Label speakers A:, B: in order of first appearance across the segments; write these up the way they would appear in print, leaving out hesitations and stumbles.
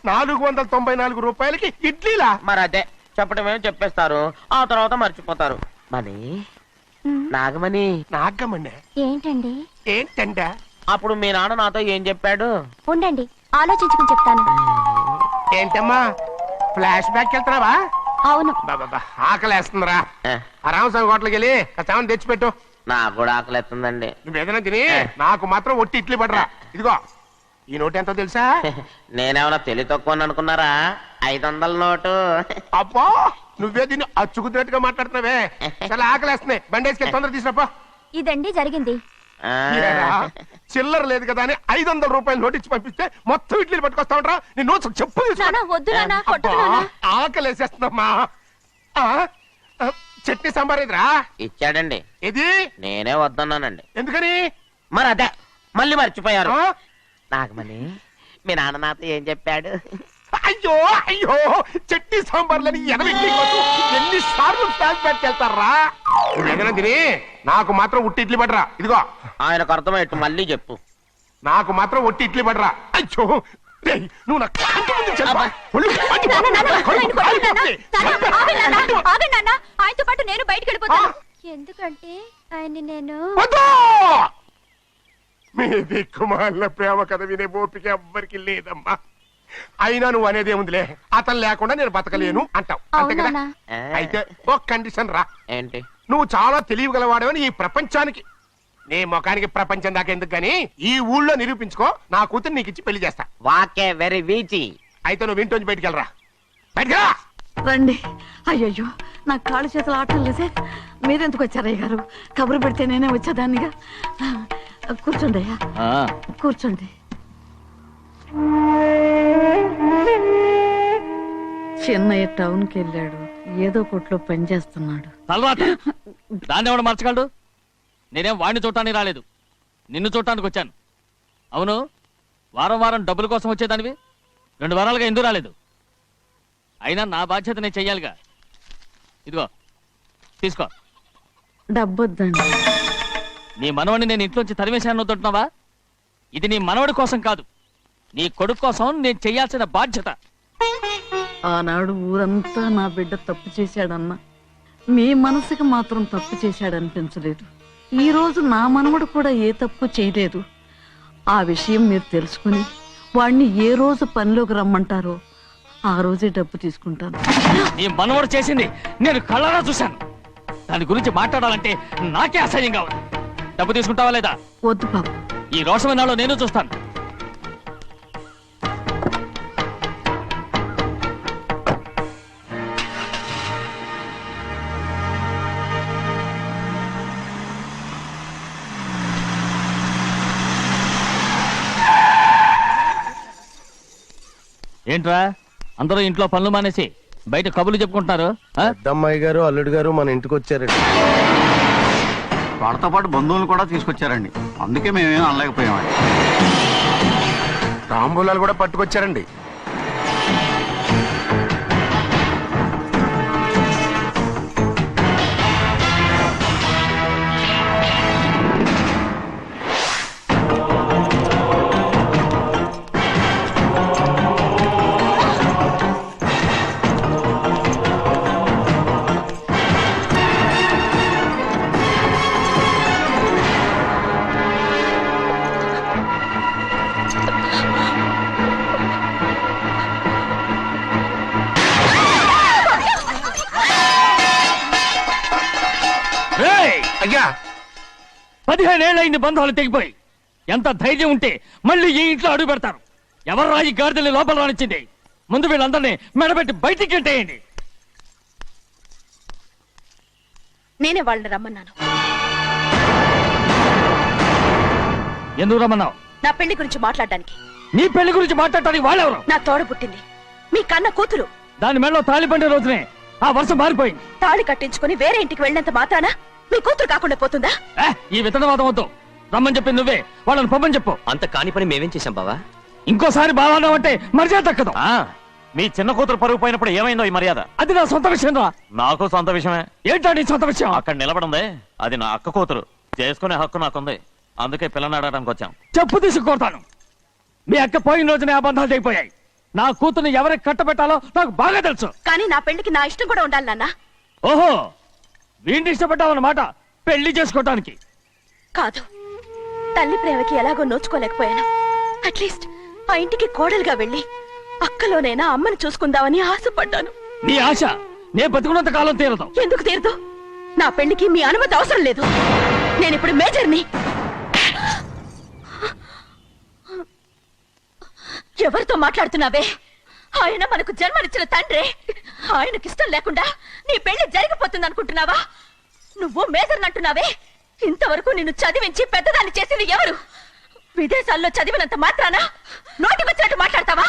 A: 494 రూపాయలకి ఇడ్లీలా?
B: మరి అదే చెప్పడమే చెప్పేస్తారు, ఆ తర్వాత మర్చిపోతారు. మనీ నాగమణి.
A: నాగమణి
C: ఏంటండి?
A: ఏంటంట?
B: అప్పుడు మీ నాన్న నాతో ఏం చెప్పాడు?
C: ఉండండి ఆలోచించుకుని చెప్తాను.
A: ఏంటమ్మా ఫ్లాష్ బ్యాక్ వెళ్తున్నావా?
C: అవును.
A: ఆకలేస్తుందిరా. రామస్వామి హోటల్కి వెళ్ళి కాస్త తెచ్చిపెట్టు.
B: నాకు కూడా ఆకలిస్తుందండి.
A: నువ్వేదైనా తిని నాకు మాత్రం ఒట్టి ఇడ్లీ పడరా. ఇదిగో ఈ నోటు ఎంతో తెలుసా?
B: నేనేమన్నా తెలివి తక్కువ అనుకున్నారా? 500 నోటు.
A: అబ్బా నువ్వే దీన్ని అచ్చుకుతున్నట్టుగా మాట్లాడుతున్నావే. చాలా ఆకలేస్తున్నాయి, బండేసుకెళ్ళి తొందర తీసినప్ప.
C: ఇదండి జరిగింది.
A: చిల్లర లేదు కదా అని 500 రూపాయలు నోటు ఇచ్చి పంపిస్తే మొత్తం ఇడ్లీలు పట్టుకొస్తా ఉంటా. నీ నోట్స్ చెప్పు. ఆకలేసేస్తుందమ్మా. చట్నీ సాంబార్ ఇదిరా.
B: ఇచ్చాడండి.
A: ఇది
B: నేనే వద్దన్నానండి.
A: ఎందుకని?
B: మరి అదే మళ్ళీ మర్చిపోయారు. నాగమణి మీ నాన్న నాతో ఏం చెప్పాడు?
A: అయ్యో అయ్యో చట్నీ సాంబార్లని ఎన్నిసార్లు ఫ్లాష్ బ్యాక్ వెళ్తారా? నువ్వేదైనా తిని నాకు మాత్రం ఉట్టి ఇడ్లీ పడరా. ఇదిగో
B: ఆయనకు అర్థమయ్యట్టు మళ్ళీ చెప్పు.
A: నాకు మాత్రం ఒట్టి ఇడ్లీ పడరా. అయ్యో నువ్వు
C: ఆయనతో పాటు నేను బయటకు వెళ్ళిపోతాను. ఎందుకంటే ఆయన నేను
A: మీ దిక్కుమాల ప్రేమ కథ వినే ఓపిక ఎవ్వరికి లేదమ్మా. అయినా నువ్వు అనేది ఏముందిలే, అతను లేకుండా నేను బతకలేను అంటావు అంతే కదా. అయితే ఒక కండిషన్ రా.
B: ఏంటి?
A: నువ్వు చాలా తెలియగలవాడవని ఈ ప్రపంచానికి, నీ ముఖానికి ప్రపంచం దాకా ఎందుకు గానీ ఈ ఊళ్ళో నిరూపించుకో. నా కూతురు నీకు ఇచ్చి పెళ్లి చేస్తా.
B: వాకే వెరీ వీచి.
A: అయితే నువ్వు ఇంటి నుంచి బయటికి వెళ్ళరా. బయటకెళ్ళా
D: రండి. అయ్యయ్యో నా కాళ్ళు చేతులు ఆటలు లేదే. మీరెందుకు వచ్చారయ్య గారు? కబురు పెడితే నేనే వచ్చేదాన్నిగా. కూర్చోండి అయ్యా, కూర్చోండి. చిన్నయ్య టౌన్కి వెళ్ళాడు, ఏదో కొట్లో పని చేస్తున్నాడు.
E: దాన్ని ఎవడు మార్చగలడు? నేనేం వాడిని చూడటానికి రాలేదు, నిన్ను చూడటానికి వచ్చాను. అవును, వారం వారం డబ్బుల కోసం వచ్చేదానివి 2 వారాలుగా ఎందుకు రాలేదు? అయినా నా బాధ్యత నేను చెయ్యాలిగా. ఇదిగో తీసుకో.
D: డబ్బొద్దండి.
E: నీ మనవడిని నేను ఇంట్లోంచి తరివేశాను వద్దంటున్నావా? ఇది నీ మనవడి కోసం కాదు, నీ కొడుకు కోసం నేను చెయ్యాల్సిన బాధ్యత.
D: ఆనాడు ఊరంతా నా బిడ్డ తప్పు చేశాడన్నా, మీ మనసుకి మాత్రం తప్పు చేశాడనిపించలేదు. ఈ రోజు నా మనవడు కూడా ఏ తప్పు చేయలేదు. ఆ విషయం మీరు తెలుసుకుని వాడిని ఏ రోజు పనిలోకి రమ్మంటారో ఆ రోజే డబ్బు తీసుకుంటాను.
E: నీ మనవడు చేసింది నేను కళ్ళారా చూశాను. దాని గురించి మాట్లాడాలంటే నాకే అసహ్యంగా ఉంది. డబ్బు తీసుకుంటావా లేదా?
D: వద్దు బాబు.
E: ఈ రోషమనాలో నేను చూస్తాను. ఏంట్రా అందరూ ఇంట్లో పనులు మానేసి బయట కబుర్లు చెప్పుకుంటున్నారు?
F: పెద్దమ్మాయి గారు అల్లుడు గారు మన ఇంటికి వచ్చారండి.
G: వాళ్ళతో పాటు బంధువులు కూడా తీసుకొచ్చారండి, అందుకే మేమేం అనలేకపోయామండి.
A: తాంబూలాలు కూడా పట్టుకొచ్చారండి. అయ్యా
E: 15 ఏళ్ళైంది బంధాలు తెగిపోయి. ఎంత ధైర్యం ఉంటే మళ్ళీ ఈ ఇంట్లో అడుగు పెడతారు? ఎవరు రాయి గాడిదల్ని లోపల రానిచ్చింది? ముందు వీళ్ళందరినీ మెడబెట్టి బయటికి గెంటేయండి.
C: నేనే వాళ్ళని రమ్మన్నాను.
E: ఎందుకు రమ్మన్నావు?
C: నా పెళ్లి గురించి మాట్లాడడానికి.
E: నీ పెళ్లి గురించి మాట్లాడటానికి వాళ్ళెవరు?
C: నా తోడ పుట్టింది, మీ కన్న కూతురు.
E: దాని మెడలో తాళి పండే రోజునే ఆ వర్షం మారిపోయింది.
C: తాళి కట్టించుకుని వేరే ఇంటికి వెళ్ళినంత మాత్రాన మీ కూతురు కాకుండా పోతుందా?
E: ఈ విత్తనవాదం వద్దు. రమ్మని చెప్పి నువ్వే వాళ్ళని పంపని చెప్పు.
H: అంత కాని పని మేమేం చేశాం బావా?
E: ఇంకోసారి బావానా అంటే మర్యాద తక్కదు.
H: మీ చిన్న కూతురు పరుగు పోయినప్పుడు ఏమైందో ఈ మర్యాద?
E: అది నా సొంత విషయం రా.
H: నాకు సొంత విషయమే.
E: ఏంటో నీ సొంత విషయం?
H: అక్కడ నిలబడింది అది నా అక్క కూతురు, చేసుకునే హక్కు నాకుంది. అందుకే పిల్లని అడగడానికి వచ్చాం.
E: చెప్పు తీసుకొడతాను. మీ అక్క పోయిన రోజునే ఆ బంధాలు తెగిపోయాయి. నా కూతుర్ని ఎవరికి కట్టబెట్టాలో నాకు బాగా తెలుసు.
C: కానీ నా పెళ్లికి నా ఇష్టం కూడా ఉండాలి నాన్న.
E: ఓహో, వీడిని ఇష్టపడ్డావన్నమాట పెళ్లి చేసుకోవటానికి.
C: కాదు, తల్లి ప్రేమకి ఎలాగో నోచుకోలేకపోయాను. అట్లీస్ట్ ఆ ఇంటికి కోడలుగా వెళ్ళి అక్కలోనైనా అమ్మని చూసుకుందామని ఆశపడ్డాను.
E: నీ ఆశ నే బతుకున్నంత కాలం తీరదు.
C: ఎందుకు తీరదు? నా పెళ్లికి మీ అనుమతి అవసరం లేదు. నేను ఇప్పుడు మేజర్ని. ఎవరితో మాట్లాడుతున్నావే? ఆయన మనకు జన్మనిచ్చిన తండ్రి. ఆయనకిష్టం లేకుండా నీ పెళ్లి జరిగిపోతుంది అనుకుంటున్నావా? నువ్వు మేజర్ని అంటున్నావే. ఇంతవరకు నిన్ను చదివించి పెద్దదాన్ని చేసింది ఎవరు? విదేశాల్లో చదివినంత మాత్రాన నోటికొచ్చినట్టు మాట్లాడతావా?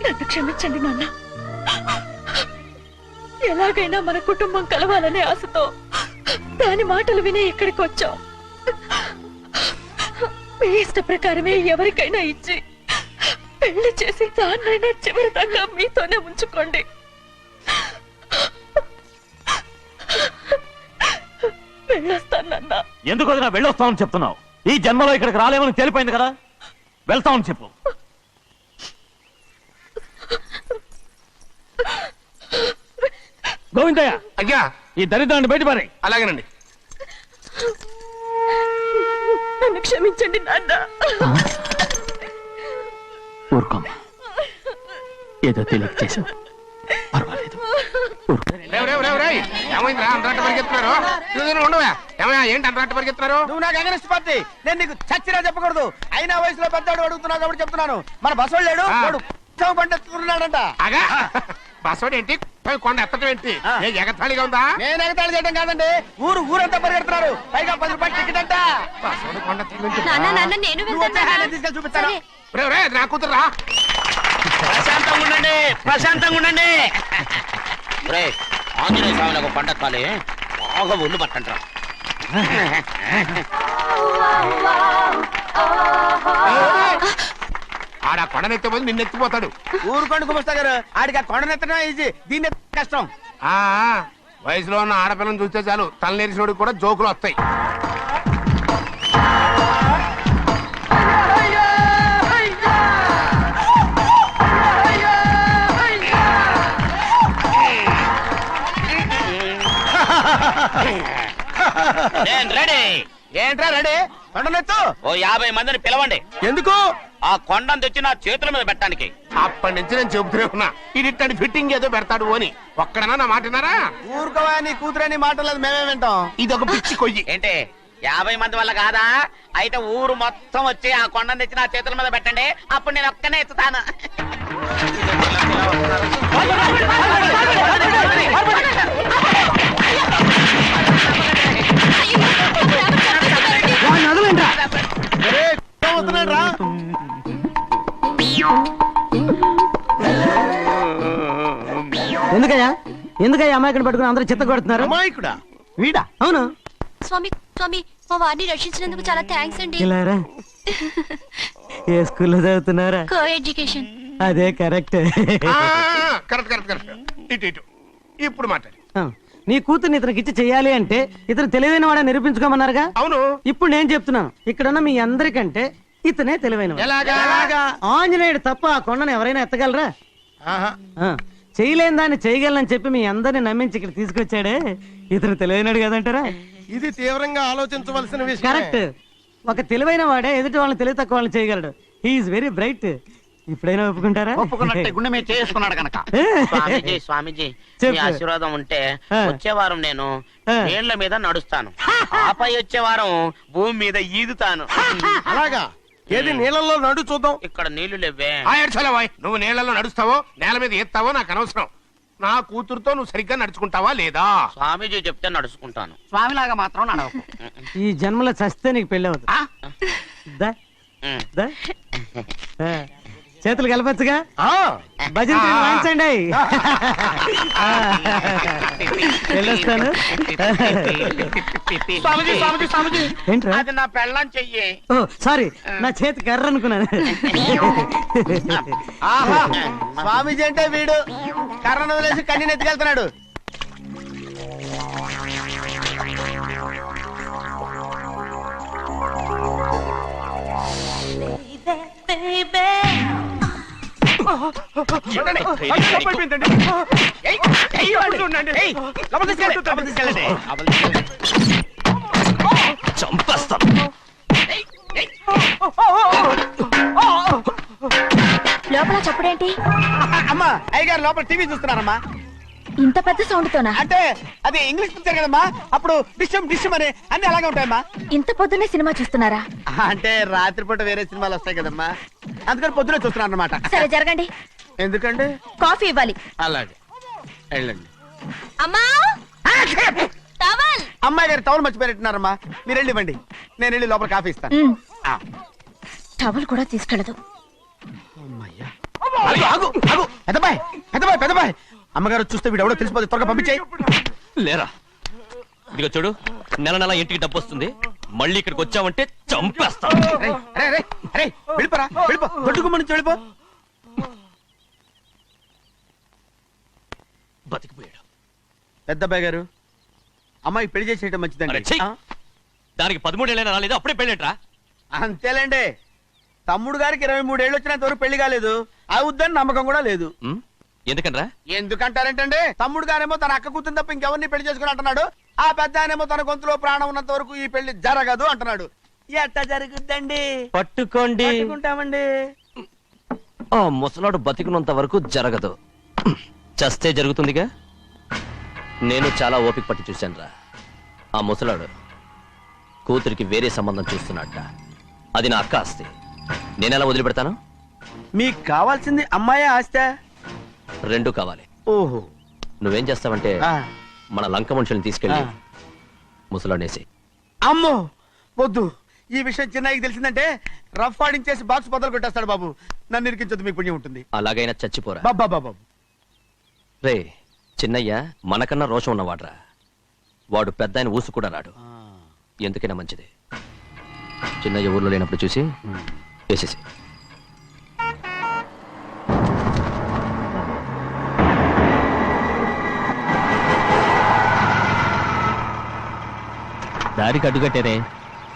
C: నన్ను క్షమించండి నాన్న. ఎలాగైనా మన కుటుంబం కలవాలనే ఆశతో దాని మాటలు వినే ఇక్కడికి వచ్చాం. మీ ఇష్ట ప్రకారమే ఎవరికైనా ఇచ్చి పెళ్లి చేసి దాన్నైనా చివరి దాకా మీతోనే ఉంచుకోండి. వెళ్ళొస్తానన్నా.
H: ఎందుకు వదినా వెళ్ళొస్తామని చెప్తున్నావు? ఈ జన్మలో ఇక్కడికి రాలేమని తెలిపోయింది కదా, వెళ్తామని చెప్పు.
E: గోవిందయ్య,
A: అయ్యా,
E: ఈ దరిద్రాన్ని బయటపడే.
A: అలాగేనండి.
C: నన్ను క్షమించండి నాన్న.
E: ఊరుకోమ్మా, ఏదో తెలియక చేసావు, పర్వాలేదు.
A: రేయ్, రేయ్, రేయ్, రేయ్, ఏమైందిరా అంతరాట పరిగెత్తున్నారు? ఉండవా? ఏమయ్యా, ఏంటి అంతరాట పరిగెత్తున్నారు?
B: నువ్వు నాకు అగనిస్ట్ పార్టీ. నేను నీకు చచ్చినా చెప్పకూడదు. అయినా వయసులో పెద్దవాడు అడుగుతున్నావు కాబట్టి చెప్తున్నాను. మన బసవాడు లేడు, వాడు ఉత్సవం పండిస్తున్నాడంట.
A: అగా బస్సోడు ఏంటి, కొండ ఎత్తడం ఏంటి? ఏ ఎగతాళిగా ఉందా?
B: నేను ఎగతాళి చేయడం కాదండి, ఊరంతా పరిగెడుతున్నారు. పైగా 10 రూపాయలు టికెట్ అంట.
A: బస్సోడు కొండ ఎత్తడం ఏంటి?
C: నేను
B: నువ్వు వచ్చే హ్యాండ్ తీసుకెళ్ళి చూపిస్తాను.
A: రేయ్, రేయ్, నా కూతురురా.
B: ప్రశాంతంగా ఉండండి, ప్రశాంతంగా ఉండండి. ఆంజనేయ స్వామికి పండగ కాలే బాగా ఒళ్ళు పట్టంటారా.
A: ఆడ కొండనెత్తే పోతే నిన్నెత్తిపోతాడు.
B: ఊరుకోండి కుమస్తా గారు, ఆడికి ఆ కొండనెత్తడం ఈజీ, దీన్ని కష్టం.
A: ఆ వయసులో ఉన్న ఆడపిల్లని చూస్తే చాలు తలనేరిసినోడికి కూడా జోకులు వస్తాయి.
B: రెడీ. ఏంట్రా రెడీ? కొండనెత్తు. ఓ 50 మందిని పిలవండి. ఎందుకు? ఆ కొండను తెచ్చి నా చేతుల మీద పెట్టడానికి.
A: అప్పటి నుంచి నేను చెబుతూనే ఉన్నా, ఇడిట్టని ఫిట్టింగ్ ఏదో పెడతాడు అని. ఒక్కడనా నా మాట విన్నారా?
B: ఊరుకోవా, నీ కూతురని మాటలేదు మేమే వింటాం.
A: ఇదొక పిచ్చి కొయ్యి.
B: ఏంటి 50 మంది వల్ల కాదా? అయితే ఊరు మొత్తం వచ్చి ఆ కొండను తెచ్చి నా చేతుల మీద పెట్టండి, అప్పుడు నేను ఒక్కనే ఎత్తుతాను.
I: ఎందుకయ్యా అమాయకుడు పట్టుకుని అందరూ చిత్త కొడుతున్నారు?
A: అమాయకుడా?
I: వీడా? అవును.
C: స్వామి, స్వామి, మా వారిని రక్షించినందుకు చాలా థ్యాంక్స్ అండి.
I: ఇలారా, ఏ స్కూల్లో చదువుతున్నారా?
C: Coeducation.
I: అదే కరెక్ట్.
A: Correct correct correct. ఇటు ఇటు ఇప్పుడు మాట్లాడు.
I: నీ కూతుర్ని ఇతనికి ఇచ్చి చెయ్యాలి అంటే ఇతను తెలివైన వాడే నిరూపించుకోమన్నారుగా.
A: అవును.
I: ఇప్పుడు నేను చెప్తున్నాను, ఇక్కడున్న మీ అందరికంటే ఇతనే తెలివైన.
A: ఎలాగా?
I: ఆంజనేయుడు తప్ప ఆ కొండను ఎవరైనా ఎత్తగలరా? చేయలేని దాన్ని చేయగలనని చెప్పి మీ అందరిని నమ్మించి ఇక్కడ తీసుకొచ్చాడే, ఇతను తెలివైనడు కదంటారా?
F: ఇది తీవ్రంగా ఆలోచించవలసిన విషయం.
I: కరెక్ట్. ఒక తెలివైన వాడే ఎదుటి వాళ్ళని తెలివి తక్కువ వాళ్ళని చేయగలడు. He's very bright. ఇప్పుడైనా ఒప్పుకుంటారా?
B: ఒప్పుకున్నట్టే గుండె మీద చేసుకున్నాడు కనుక. స్వామీజీ, స్వామీజీ, మీ ఆశీర్వాదం ఉంటే వచ్చే వారం నేను నీళ్ల మీద నడుస్తాను, ఆపై వచ్చే వారం భూమి మీద ఈదుతాను.
F: అలాగా? ఏది నీళ్ళల్లో నడు చూద్దాం.
B: ఇక్కడ నీళ్లు లేవే.
A: నువ్వు నీళ్లలో నడుస్తావో నేల మీద ఎత్తావో నాకు అనవసరం. నా కూతురుతో నువ్వు సరిగ్గా నడుచుకుంటావా లేదా?
B: స్వామీజీ చెప్తే నడుచుకుంటాను, స్వామిలాగా మాత్రం నడవకు.
I: ఈ జన్మలో చస్తే నీకు పెళ్ళి అవుతుంది. దా, దా. చేతులు కలపచ్చుగా, భజన వాయించండి. వెళ్ళొస్తాను. ఏంట్రా?
B: అది నా పెళ్ళం చెయ్యి.
I: ఓ సారీ, నా చేతి కర్ర అనుకున్నాను.
B: స్వామీజీ అంటే వీడు కర్రను వదిలేసి కన్నీ నెత్తికెళ్తున్నాడు.
E: చంపేస్తాను.
C: లోపల చప్పుడేంటి?
F: అమ్మా అయ్యగారు లోపల టీవీ చూస్తున్నారమ్మా.
C: ఇంత పెద్ద సౌండ్ తోనా?
F: అంటే అది ఇంగ్లీష్ పిక్చర్ కదమ్మా, అప్పుడు డిషం డిషం అని అన్ని అలాగే ఉంటాయమ్మా.
C: ఇంత పొద్దున్నే సినిమా చూస్తున్నారా?
F: అంటే రాత్రిపూట వేరే సినిమాలు వస్తాయి కదమ్మా, అందుకని పొద్దునే చూస్తున్నాను అనమాట.
C: సరే జరగండి.
F: ఎందుకంటే
C: కాఫీ ఇవ్వాలి.
F: అలాగే వెళ్ళండి.
C: అమ్మా టవల్.
F: అమ్మాయి గారు టౌన్ మర్చిపోయినట్టున్నారమ్మా, మీరు వెళ్ళి ఇవ్వండి, నేను వెళ్ళి లోపల కాఫీ ఇస్తాను.
C: టవల్ కూడా తీసుకెళ్ళదు.
F: పెద్దబాయ్ పెద్దబాయ్ పెద్దబాయ్, అమ్మగారు చూస్తే వీడు ఎవడో తెలిసిపోతే త్వరగా పంపించేయి.
E: లేరా, ఇదిగో చూడు, నెల నెల ఇంటికి డబ్బు వస్తుంది, మళ్ళీ ఇక్కడికి వచ్చావంటే చంపేస్తా.
F: వెళ్ళిపోరా, వెళ్ళిపో, దొడ్డుకుమ్మ నుంచి వెళ్ళిపో.
E: బతికిపోయాడు.
F: పెద్దబాయ్ గారు, అమ్మాయి పెళ్లి చేసేయటం
E: అరే,
F: మంచిదండి.
E: ఛీ! దానికి 13 ఏళ్ళైనా రాలేదు, అప్పుడే పెళ్ళేంట్రా?
F: అంతేలేండి, తమ్ముడు గారికి 23 ఏళ్ళు వచ్చినంత వరకు పెళ్లి కాలేదు, అవుద్దని నమ్మకం కూడా లేదు.
E: ఎందుకనరా?
F: ఎందుకంటారేంటండి, తమ్ముడు గారేమో తన అక్క కూతురు తప్ప ఇంకెవరిని పెళ్లి చేసుకుని అంటున్నాడు, ఆ పెద్ద ఆయనేమో తన గొంతులో ప్రాణం ఉన్నంత వరకు ఈ పెళ్లి జరగదు అంటున్నాడు. ఎట్ట జరుగుద్దండి?
E: పట్టుకోండి.
F: పట్టుకుంటామండి.
E: ఆ ముసలాడు బతికినంత వరకు జరగదు, చస్తే జరుగుతుందిగా. నేను చాలా ఓపిక పట్టి చూశానురా. ఆ ముసలాడు కూతురికి వేరే సంబంధం చూస్తున్నట్ట. అది నా అక్క ఆస్తి, నేనెలా వదిలిపెడతాను?
F: మీకు కావాల్సింది అమ్మాయి ఆస్తా?
E: రెండు కావాలి.
F: ఓహో,
E: నువ్వేం చేస్తావంటే
F: ఆ.
E: మన లంక మనుషుల్ని తీసుకెళ్ళి ముసలాడేసి.
F: అమ్మో వద్దు, ఈ విషయం చిన్నయ్యకి తెలిసిందంటే రఫ్ ఆడించేసి బాక్స్ బదులు పెట్టేస్తాడు బాబు. నన్ను ఇరికించదు, మీకు పుణ్యం ఉంటుంది.
E: అలాగైనా చచ్చిపోరా.
F: బాబా బాబా,
E: రే చిన్నయ్య మనకన్నా రోషం ఉన్నవాడ్రా. వాడు పెద్ద ఆయన ఊసు కూడా రాడు. ఎందుకైనా మంచిది చిన్నయ్య ఊర్లో లేనప్పుడు చూసి వేసేసి. దారికి అడ్డుకట్టారే.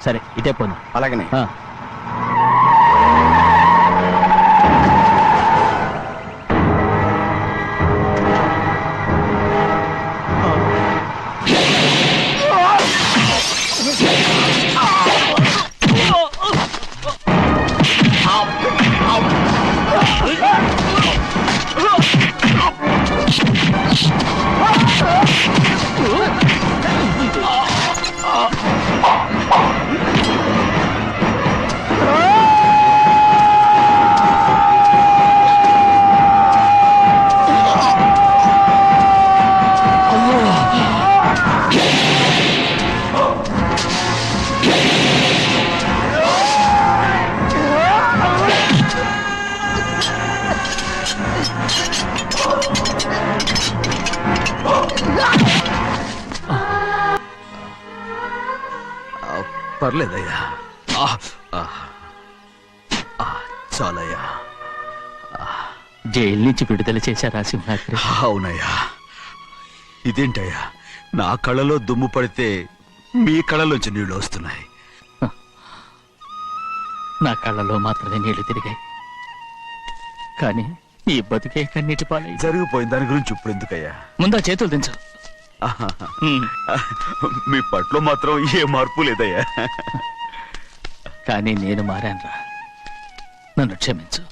E: సరే ఇటే పోను.
F: అలాగనే.
J: పర్లేదయ్యా, చాలయ్యా.
E: జైలు నుంచి విడుదల చేశారా సింహాద్రి?
J: అవునయ్యా. ఇదేంటయ్యా, నా కళ్ళలో దుమ్ము పడితే మీ కళ్ళలోంచి నీళ్లు వస్తున్నాయి.
E: నా కళ్ళలో మాత్రమే నీళ్లు తిరిగాయి, కానీ ఈ బతికే కన్నీటి పాలై.
J: జరిగిపోయిన దాని గురించి ఇప్పుడు ఎందుకయ్యా?
E: ముందా చేతులు దించు.
J: మీ పట్లో మాత్రం ఏ మార్పు లేదయ్యా.
E: కానీ నేను మారానురా, నన్ను క్షమించు.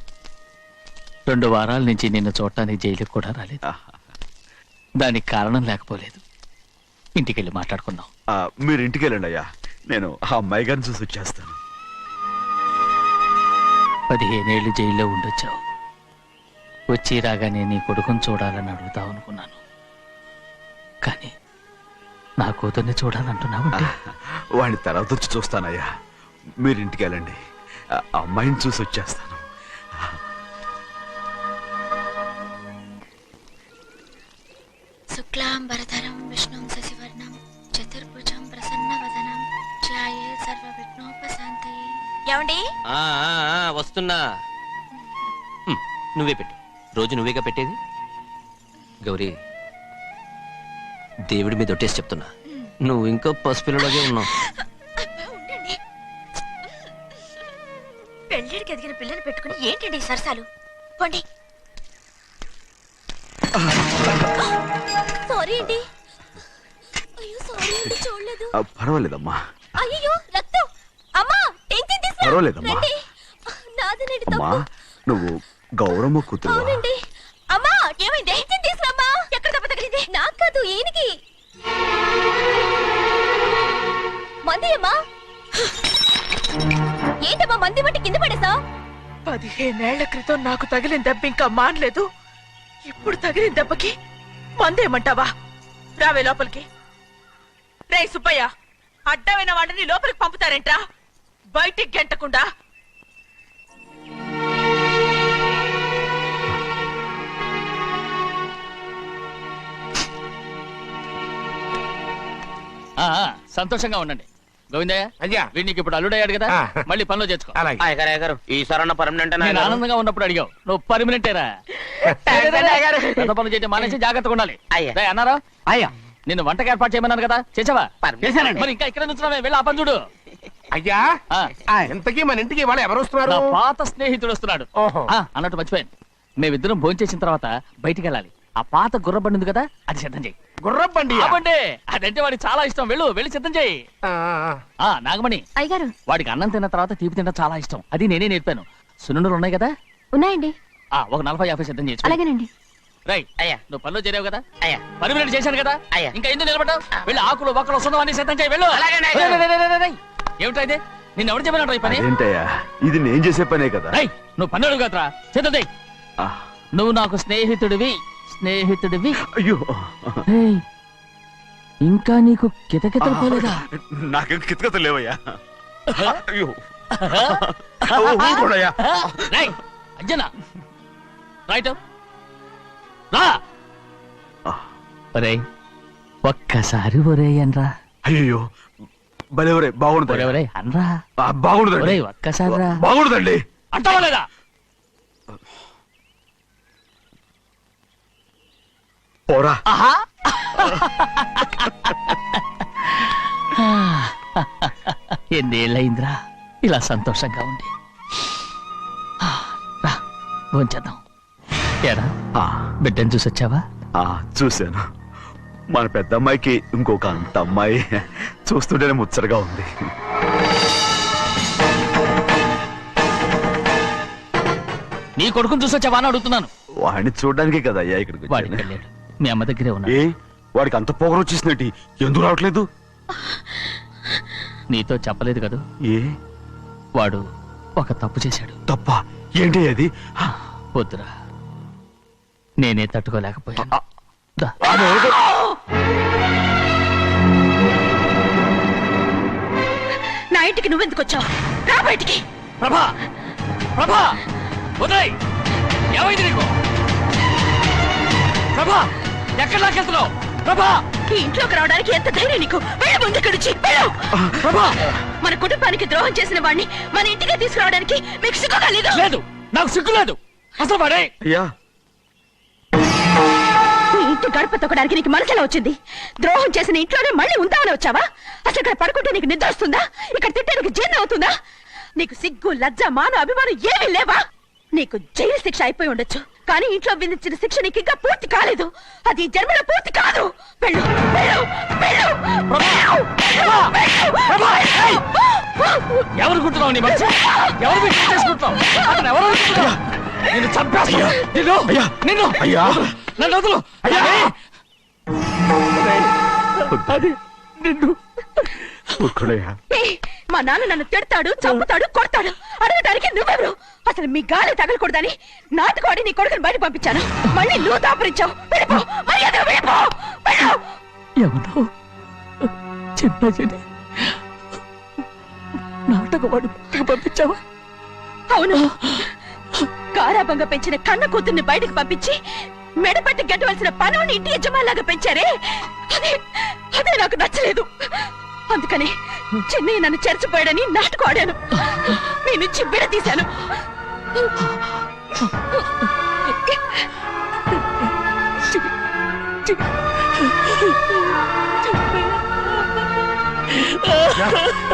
E: 2 వారాల నుంచి నిన్ను చూడటానికి జైలుకి కూడా రాలేదు. దానికి కారణం లేకపోలేదు. ఇంటికెళ్ళి మాట్లాడుకుందాం.
J: మీరు ఇంటికి వెళ్ళండి అయ్యా, నేను ఆ అమ్మాయి గారిని చూసి వచ్చేస్తాను.
E: 15 ఏళ్ళు జైల్లో ఉండొచ్చావు. వచ్చి రాగానే నీ కొడుకుని చూడాలని అడుగుతావు అనుకున్నాను, కానీ నా కూతుర్ని చూడాలంటున్నావు.
J: వాడిని తర్వాత వచ్చి చూస్తానయ్యా, మీరు ఇంటికి వెళ్ళండి, ఆ అమ్మాయిని చూసి వచ్చేస్తాను.
C: శుక్లాంబరధరం విష్ణుం శశివర్ణం చతుర్భుజం ప్రసన్నవదనం ధ్యాయే సర్వవిఘ్నోపశాంతయే. ఏమండి?
E: వస్తున్నా. నువ్వే పెట్టు, రోజు నువ్వేగా పెట్టేది. గౌరీ, దేవుడి మీద ఒట్టేసి చెప్తున్నా, నువ్వు ఇంకా పసిపిల్లలాగే ఉన్నావు.
C: పెళ్ళిడికి ఎదిగిన పిల్లని పెట్టుకుని ఏంటండి సరసాలు? పోండి. ఏంటి? అయ్యో సారీ అండి, చూడలేదు.
J: పర్వాలేదమ్మా.
C: అయ్యో రక్తం. అమ్మా టెన్షన్ తీసురా.
J: పర్వాలేదమ్మా.
C: రండి. నాదనేది
J: అమ్మా
C: తప్పు.
J: నువ్వు గౌరమ్మ కూతురు.
C: అవునండి. అమ్మా ఏమైంది? టెన్షన్ తీసురామ్మా. ఎక్కడ దెబ్బ తగిలింది? నాకు కాదు, ఈయనకి. మంది అమ్మా. ఏంటమ్మా మంది బట్టి కింద పడేసా?
K: 15 ఏళ్ల క్రితం నాకు తగిలిన దెబ్బ ఇంకా మానలేదు. ఇప్పుడు తగిలిన దెబ్బకి మందేమంటావా? రావే లోపలికి. రే సుబ్బయ్య, అడ్డమైన వాడిని లోపలికి పంపుతారేంట్రా? బయటికి గెంటకుండా.
E: సంతోషంగా ఉండండి గోవిందయ్య.
A: అయ్యా
E: వీడికి ఇప్పుడు అల్లుడయ్యాడు కదా,
A: ఆ.
E: మళ్ళీ పనిలో చేర్చుకో.
A: అలాగే.
B: అయ్యగారు ఈసారన్న పర్మనెంట్
E: నేను ఆనందంగా ఉన్నప్పుడు అడిగావు, నువ్వు పర్మనెంటేరా. పెద్ద పనులు చేయడం మానేసి జాగ్రత్తగా ఉండాలి.
B: అయ్యా.
E: రేయ్, అన్నారా?
H: అయ్యా
E: నిన్ను వంటకి ఏర్పాటు చేయమన్నాను కదా, చేసావా?
H: చేశానండి.
E: మరి ఇంకా ఇక్కడ నుంచున్నావే, వెళ్ళి ఆ పని చూడు.
A: అయ్యా
E: ఆ,
A: ఇంతకీ మన ఇంటికి వాళ్ళు ఎవరు వస్తున్నారు?
E: నా పాత స్నేహితుడు వస్తున్నాడు.
A: ఓహో.
E: అన్నట్టు మర్చిపోయాను, మేమిద్దరం భోంచేసిన తర్వాత బయటికి వెళ్ళాలి. ఆ పాత గుర్రబండి ఉంది కదా, అది సిద్ధం చేయి.
A: గుర్రబండి.
E: బండి అదంటే వాడికి చాలా ఇష్టం. వెళ్ళి సిద్ధం చేయి. నాగమణి,
C: అయ్యగారు
E: వాడికి అన్నం తిన్న తర్వాత తీపి తినడం చాలా ఇష్టం. అది నేనే నేర్పాను. సున్నుండలు ఉన్నాయి కదా,
C: ఉన్నాయండి.
E: ఒక 40-50 సిద్ధం చేసి.
C: అలాగేనండి.
E: రైట్.
B: అయ్యా.
E: నువ్వు పనిలో చేరావు కదా,
B: అయ్యా.
E: పర్మినెంట్ చేశాను కదా,
B: అయ్యా.
E: ఇంకా ఎందుకు నిలబడ్డావు? వెళ్ళి ఆకులు బొక్కలు వస్తుందో అన్ని సిద్ధం చేయి. వెళ్ళు.
B: అలాగేనండి.
E: ఏమిటా ఇది? నిన్ను ఎవరు చెప్పినట్టు ఈ పని?
J: ఏంటయ్యా ఇది నేను చేసే పనే కదా.
E: రేయ్, నువ్వు పన్నెడు కదరా, సిద్ధం చేయి.
J: ఆ,
E: నువ్వు నాకు స్నేహితుడివి.
J: అయ్యో
E: రేయ్, ఇంకా నీకు కితకితలు పోలేదా?
J: నాకేం కితకత లేవయ్యా. అయ్యో ఊరుకోడయ్యా.
E: రేయ్, అంజనా రైట్ రా. ఒరేయ్, ఒక్కసారి ఒరేయ్ అనరా.
J: అయ్యో భలే బాగుంటుంది.
E: ఒరేయ్ అనరా.
J: బాగుండదండి.
E: ఒరేయ్ ఒక్కసారి రా.
J: బాగుండదండి.
E: అంటావా లేదా?
J: పోరా.
E: ఎన్నేళ్ళయిందిరా ఇలా సంతోషంగా ఉండి. రా భోంచేద్దాం. ఏరా
J: ఆ,
E: బిడ్డను చూసొచ్చావా?
J: చూశాను. మన పెద్ద అమ్మాయికి ఇంకొక అంత అమ్మాయి చూస్తుంటేనే ముచ్చటగా ఉంది.
E: నీ కొడుకుని చూసొచ్చావా అని అడుగుతున్నాను.
J: వాడిని చూడడానికే కదా అయ్యా ఇక్కడికి
E: వాడికి
J: వచ్చాను.
E: వెళ్ళాడు, మీ అమ్మ దగ్గరే
J: ఏ
E: ఉన్నాడు.
J: వాడికి అంత పొగరు వచ్చేసినట్టు ఎందుకు రావట్లేదు?
E: నీతో చెప్పలేదు కదూ,
J: ఏ
E: వాడు ఒక తప్పు చేశాడు.
J: తప్ప ఏంటి అది?
E: వద్దురా, నేనే తట్టుకోలేకపోయాను. దా.
K: నా ఇంటికి నువ్వెందుకు వచ్చావు? రా బయటికి.
E: ప్రభా, ప్రభా, ఉదయ్, ఏమైంది నీకు? ప్రభా, ఎక్కడ లాకెళ్తున్నావు? ప్రభా,
K: ఈ ఇంట్లోకి రావడానికి ఎంత ధైర్యం నీకు? వెళ్ళి ముందు ఇక్కడి నుంచి వెళ్ళు.
E: ప్రభా.
K: మన కుటుంబానికి ద్రోహం చేసిన వాడిని మన ఇంటికి తీసుకురావడానికి మీకు సిగ్గుగా లేదు?
E: లేదు, నాకు సిగ్గు లేదు అసలు. వాడే
J: అయ్యా
K: ఈ ఇంటి గడప తొక్కడానికి నీకు మనసులో వచ్చింది. ద్రోహం చేసిన ఇంట్లోనే మళ్ళీ ఉందామని వచ్చావా? అసలు ఇక్కడ పడుకుంటే నీకు నిద్ర వస్తుందా? ఇక్కడ తింటే నీకు జీర్ణం అవుతుందా? నీకు సిగ్గు, లజ్జ, మాను, అభిమానం ఏమీ లేవా? నీకు జైలు శిక్ష అయిపోయి ఉండొచ్చు, కానీ ఇంట్లో విధించిన శిక్ష నీకు ఇంకా పూర్తి కాలేదు. అది ఈ జన్మలో పూర్తి కాదు. వెళ్ళు, వెళ్ళు, వెళ్ళు, వెళ్ళు, వెళ్ళు, వెళ్ళు.
E: ఎవరు కుట్టున్నావు? నీ మంచి ఎవరు మీరు చేసుకుంటున్నావు? అతను ఎవరు అనుకుంటున్నావు? నిన్ను చంపేస్తా. నిన్ను
J: అయ్యా
E: నన్ను వదులు. అది నిన్ను.
J: ఊరుకోడయ్యా.
K: ఏయ్, మా నాన్న నన్ను తిడతాడు, చంపుతాడు, కొడతాడు. అడగడానికి నువ్వెవరు? అసలు మీ గాలి తగలకూడదని నాటుకోడి నీ కొడుకుని బయట పంపించాను. మళ్ళీ నువ్వు దాపరించావు. వెళ్ళిపో, మర్యాదగా వెళ్ళిపో, వెళ్ళు.
E: ఎవరో చిన్న చెడి నాటకవాడు పంపించావా?
K: అవును, గారాబంగా పెంచిన కన్న కూతుర్ని బయటకు పంపించి మెడపట్టి గెట్టవలసిన పనుని ఇంటి యజమానిలాగా పెంచారే, అదే నాకు నచ్చలేదు. అందుకని చిన్నయ్య నన్ను చెరచిపోయాడని నాటకం ఆడాను. మీ నుంచి విడదీశాను.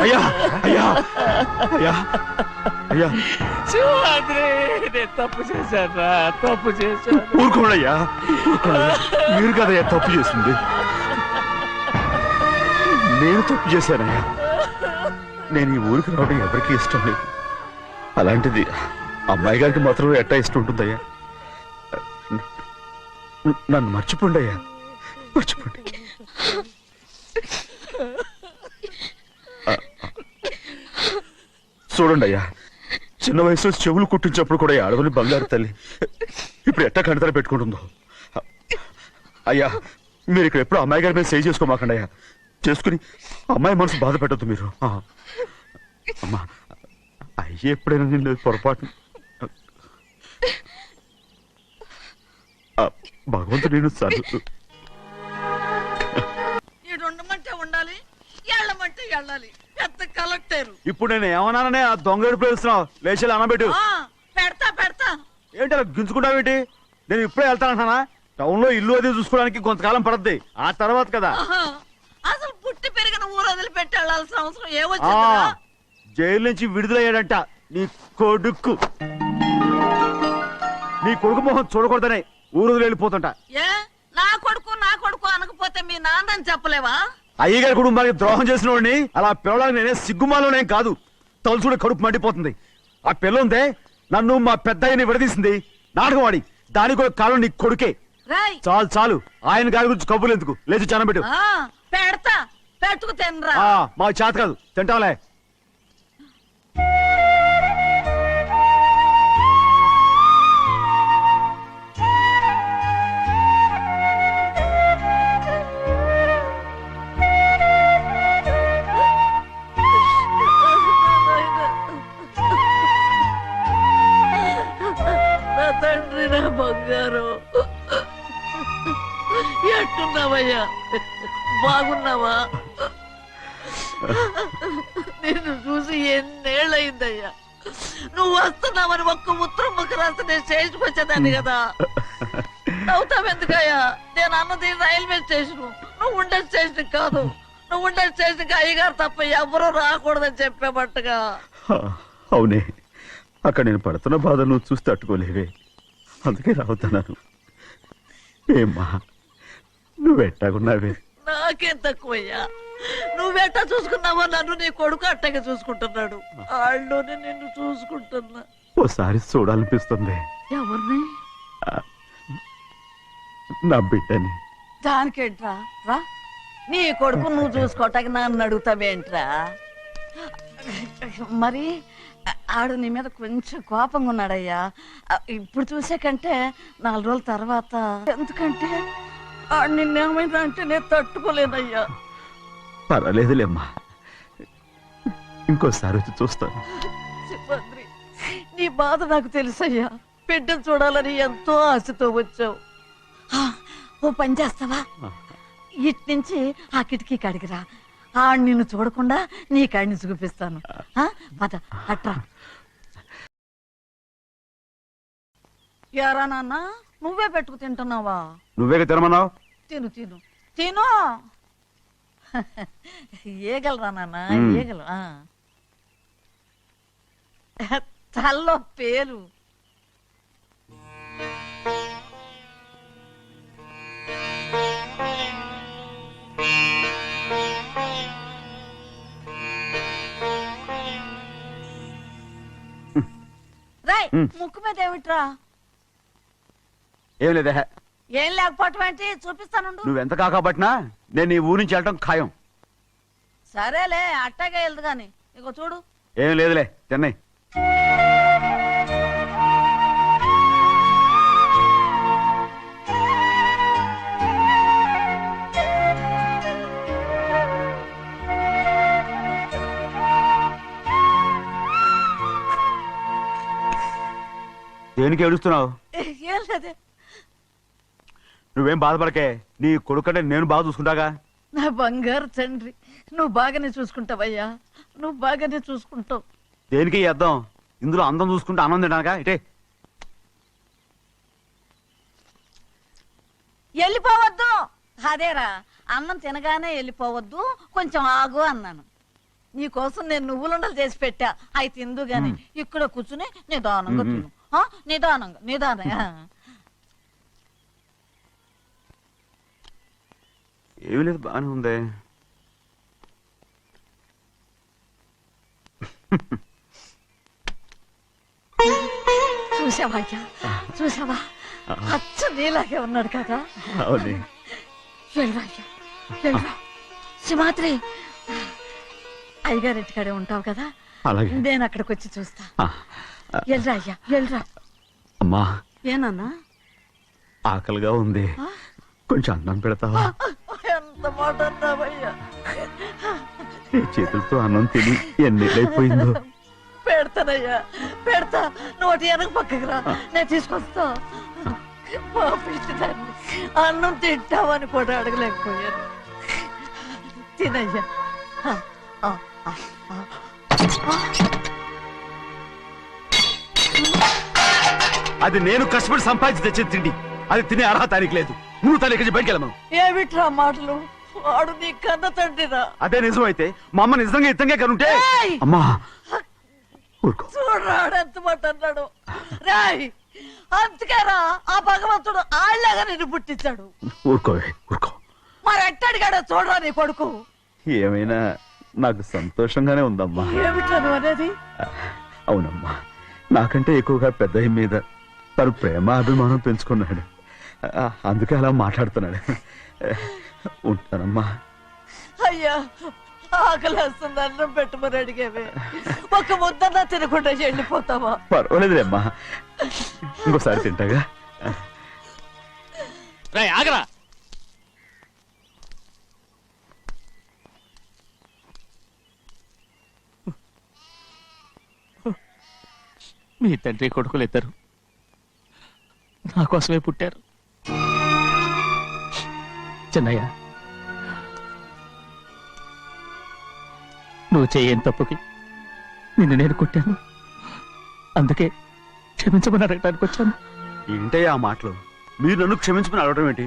J: అయ్యా అయ్యా అయ్యా అయ్యా
E: శివాద్రి నేను తప్పు చేశాను తప్పు చేశాను.
J: ఊరుకోడయ్యా మీరు కదయ్యా తప్పు చేసింది. నేను తప్పు చేశానయ్యా. నేను ఈ ఊరికి రావడం ఎవరికీ ఇష్టం లేదు. అలాంటిది అమ్మాయి గారికి మాత్రం ఎట్టా ఇష్టం ఉంటుందయ్యా. నన్ను మర్చిపోండి అయ్యా, మర్చిపోండి. చూడండి అయ్యా, చిన్న వయసులో చెవులు కుట్టించినప్పుడు కూడా ఆడవని బంగారు తల్లి ఇప్పుడు ఎట్టా కంటతల పెట్టుకుంటుందో. అయ్యా మీరు ఇక్కడ ఎప్పుడు అమ్మాయి గారి మీద సేవ్ చేసుకోమాకండి అయ్యా. చేసుకుని అమ్మాయి మనసు బాధ పెట్టద్దు మీరు. అమ్మా అయ్యే ఎప్పుడైనా నేను పొరపాటు భగవంతుడు నేను సర్దు.
D: ఉండమంటే ఉండాలి, వెళ్ళమంటే వెళ్ళాలి. పెద్ద కలెక్టర్.
J: ఇప్పుడు నేను ఏమన్నాననే ఆ దొంగ ఎడుపు వేస్తున్నావు. లేచి అనబెట్టు.
D: పెడతా పెడతా.
J: ఏంటి అలా గించుకుంటావేంటి? నేను ఇప్పుడే వెళ్తానంటానా? టౌన్ లో ఇల్లు అది చూసుకోవడానికి కొంతకాలం పడద్ది. ఆ తర్వాత కదా.
D: అసలు పుట్టి పెరిగిన ఊరు వదిలిపెట్టి వెళ్ళాల్సిన అవసరం ఏమొచ్చిందా?
J: జైలు నుంచి విడుదలయ్యాడంట నీ కొడుకు. నీ కొడుకు మొహం చూడకూడదనే ఊరు వదిలి వెళ్ళిపోతుంటా.
D: ఏ నా కొడుకు అనకపోతే మీ నాన్నని చెప్పలేవా?
J: అయ్యగారి కుటుంబానికి ద్రోహం చేసిన వాడిని అలా పిల్లడానికి నేనే సిగ్గుమాలోనేం కాదు. తలుచుకుంటే కడుపు మండిపోతుంది. ఆ పిల్లందే నన్ను మా పెద్దయ్యని విడదీసింది. నాటకం ఆడి దానికి కూడా కాలం నీ కొడుకే. చాలు చాలు, ఆయన గారి గురించి కబుర్లు ఎందుకు? లేచి చనబెట్టు.
D: పెడతా, పెట్టుకు తినరా.
J: మా చేత కాదు, తింటాలే.
D: తండ్రి నా బంగారు, ఎట్టున్నావయ్యా? బాగున్నావా? నిన్ను చూసి ఎన్నేళ్ళయిందయ్యా. నువ్వు వస్తున్నావని ఒక్క ఉత్తరం ముక్క రాస్తే నేను స్టేషన్కి వచ్చేదాన్ని కదా. నవ్వుతావెందుకయ్యా? నేను అన్నది రైల్వే స్టేషన్, నువ్వు ఉండే స్టేషన్ కాదు. నువ్వు ఉండే స్టేషన్కి అయ్యగారు తప్ప ఎవరూ రాకూడదని చెప్పేమట్టుగా.
J: అవునే, అక్కడ నేను పడుతున్న బాధ నువ్వు చూసి తట్టుకోలేవే, అందుకే రావుతున్నాను. ఏమ్మా నువ్వెట్టాగున్నావే?
D: నాకేం తక్కువయ్యా. నువ్వెట్టా చూసుకున్నావో నన్ను నీ కొడుకు అట్టగా చూసుకుంటున్నాడు. వాళ్ళలోనే నిన్ను చూసుకుంటున్నా.
J: ఓసారి చూడాలనిపిస్తుంది.
D: ఎవరిని?
J: నా బిడ్డని.
D: దానికేంట్రా? రా, నీ కొడుకు నువ్వు చూసుకోవటానికి నన్ను అడుగుతావేంట్రా? మరి ఆడు నీ మీద కొంచెం కోపంగా ఉన్నాడయ్యా. ఇప్పుడు చూసే కంటే 4 రోజుల తర్వాత. ఎందుకంటే ఆడు నిన్నేమైనా అంటే నేను తట్టుకోలేనయ్యా.
J: పర్వాలేదులేమ్మా, ఇంకోసారి వచ్చి చూస్తాను.
D: శివాద్రి, నీ బాధ నాకు తెలుసయ్యా. బిడ్డను చూడాలని ఎంతో ఆశతో వచ్చావు. ఓ పని చేస్తావా? ఇటు నుంచి ఆ కిటికీ కడిగిరా. ఆడు నిన్ను చూడకుండా నీ కాడిని చూపిస్తాను. పద అట్రా. యారా నాన్న, నువ్వే పెట్టుకు తింటున్నావా?
J: నువ్వే తినమన్నావు.
D: తిను తిను తిను. ఏగలరా నాన్న, ఏగలు. తల్లో పేరు. రాయ్, ముక్కు మీద ఏమిట్రా?
J: ఏం లేదే.
D: ఏం లేకపోవటం ఏంటి? చూపిస్తాను.
J: నువ్వెంత కాకబట్టినా నేను ఈ ఊరి నుంచి వెళ్ళటం ఖాయం.
D: సరేలే, అట్టాగే వెళ్దు గాని. ఇగో చూడు.
J: ఏం లేదులే, తిన్నాయి. దేనికి ఏడుస్తున్నావు?
D: ఏం లేదే.
J: నువ్వేం బాధపడకే, నీ కొడుకంటే నేను బాగా చూసుకుంటాగా.
D: నా బంగారు తండ్రి, నువ్వు బాగానే చూసుకుంటావయ్యా. నువ్వు బాగానే చూసుకుంటావు.
J: దేనికి అర్థం? ఇందులో అందం చూసుకుంటే ఆనందం తినగా. ఇటే
D: వెళ్ళిపోవద్దు. అదేరా, అన్నం తినగానే వెళ్ళిపోవద్దు, కొంచెం ఆగు అన్నాను. నీకోసం నేను నువ్వులుండలు చేసి పెట్టా అవి తిందు గాని ఇక్కడ కూర్చుని నిదానంగా తిను ఆ, నిదానంగా
J: ఏమీ లేదు, బాగానే ఉంది.
D: చూసావా అయ్యా చూసావా అచ్చ నీలాగే ఉన్నాడు కదా
J: అవునే.
D: వెళ్ళరా అయ్యా వెళ్ళరా సింహాద్రి అయ్యగారింటికాడే ఉంటావు కదా
J: అలాగే.
D: నేను అక్కడికి వచ్చి చూస్తా
J: ఆ,
D: వెళ్ళరా అయ్యా వెళ్ళరా
J: అమ్మా
D: ఏనన్నా
J: ఆకలిగా ఉంది, కొంచెం అన్నం పెడతావా?
D: ఎంత మాట అన్నావయ్యా
J: ఈ చేతులతో అన్నం తిని ఎన్నిళ్ళైపోయిందో.
D: పెడతానయ్యా పెడతా నోటి వెనక పక్కకి రా నేను తీసుకొస్తా పాపిష్టిదాన్ని అన్నం తింటావని కూడా అడగలేకపోయాను తినయ్యా
J: అది నేను కష్టపడి సంపాదించి తెచ్చి తిండి, అది తినే అర్హత ఆయనకి లేదు. నువ్వు తన ఇక్కడి బయటికి వెళ్ళమను.
D: ఏమిట్రా మాటలు వాడు నీ కన్న తండ్రిరా
J: అదే నిజం అయితే మా అమ్మ నిజంగా ఇతంగా కనుంటే అమ్మా ఊరుకో.
D: చూడరాడు ఎంత మాట అన్నాడు రాయ్ అందుకేరా ఆ భగవంతుడు ఆళ్ళగా నిన్ను పుట్టించాడు
J: ఊరుకోవే ఊరుకో.
D: మరి ఎట్టడిగాడో చూడరా నీ కొడుకు
J: ఏమైనా నాకు సంతోషంగానే ఉందమ్మా.
D: ఏమిట్రా నువ్వు అనేది
J: అవునమ్మా, నాకంటే ఎక్కువగా పెద్ద మీద తను ప్రేమ అభిమానం పెంచుకున్నాడు, అందుకే అలా మాట్లాడుతున్నాడు. ఉంటానమ్మా.
D: అయ్యా ఆకలేస్తుంది అన్నం పెట్టమని అడిగేవే ఒక ముద్దన్నా తినకుండా వెళ్ళిపోతావా
J: పర్వాలేదులేమ్మా, ఇంకోసారి తింటాగా.
E: రేయ్ ఆగరా. మీ తండ్రి కొడుకులు ఇద్దరు నా కోసమే పుట్టారు. చిన్నయ్య, నువ్వు చేయని తప్పుకి నిన్ను నేను కొట్టాను, అందుకే క్షమించమని అడగడానికి వచ్చాను.
J: ఏంటే ఆ మాటలు? మీరు నన్ను క్షమించమని అడగడం ఏంటి?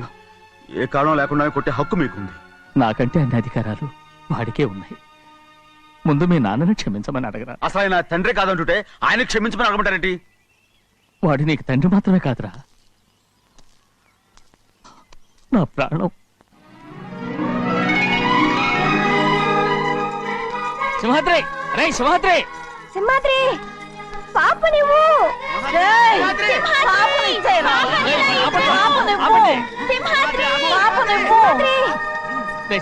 J: ఏ కారణం లేకుండా కొట్టే హక్కు మీకుంది.
E: నాకంటే అన్ని అధికారాలు వాడికే ఉన్నాయి. ముందు మీ నాన్నని క్షమించమని అడగరా.
J: అసలు ఆయన తండ్రి కాదంటుంటే ఆయన క్షమించమని అడగమంటారేంటి?
E: వాడి నీకు తండ్రి మాత్రమే కాదురా, నా ప్రాణం. సింహాద్రి, రే సింహాద్రి,
K: సింహాద్రి పాప నువ్వు
E: రే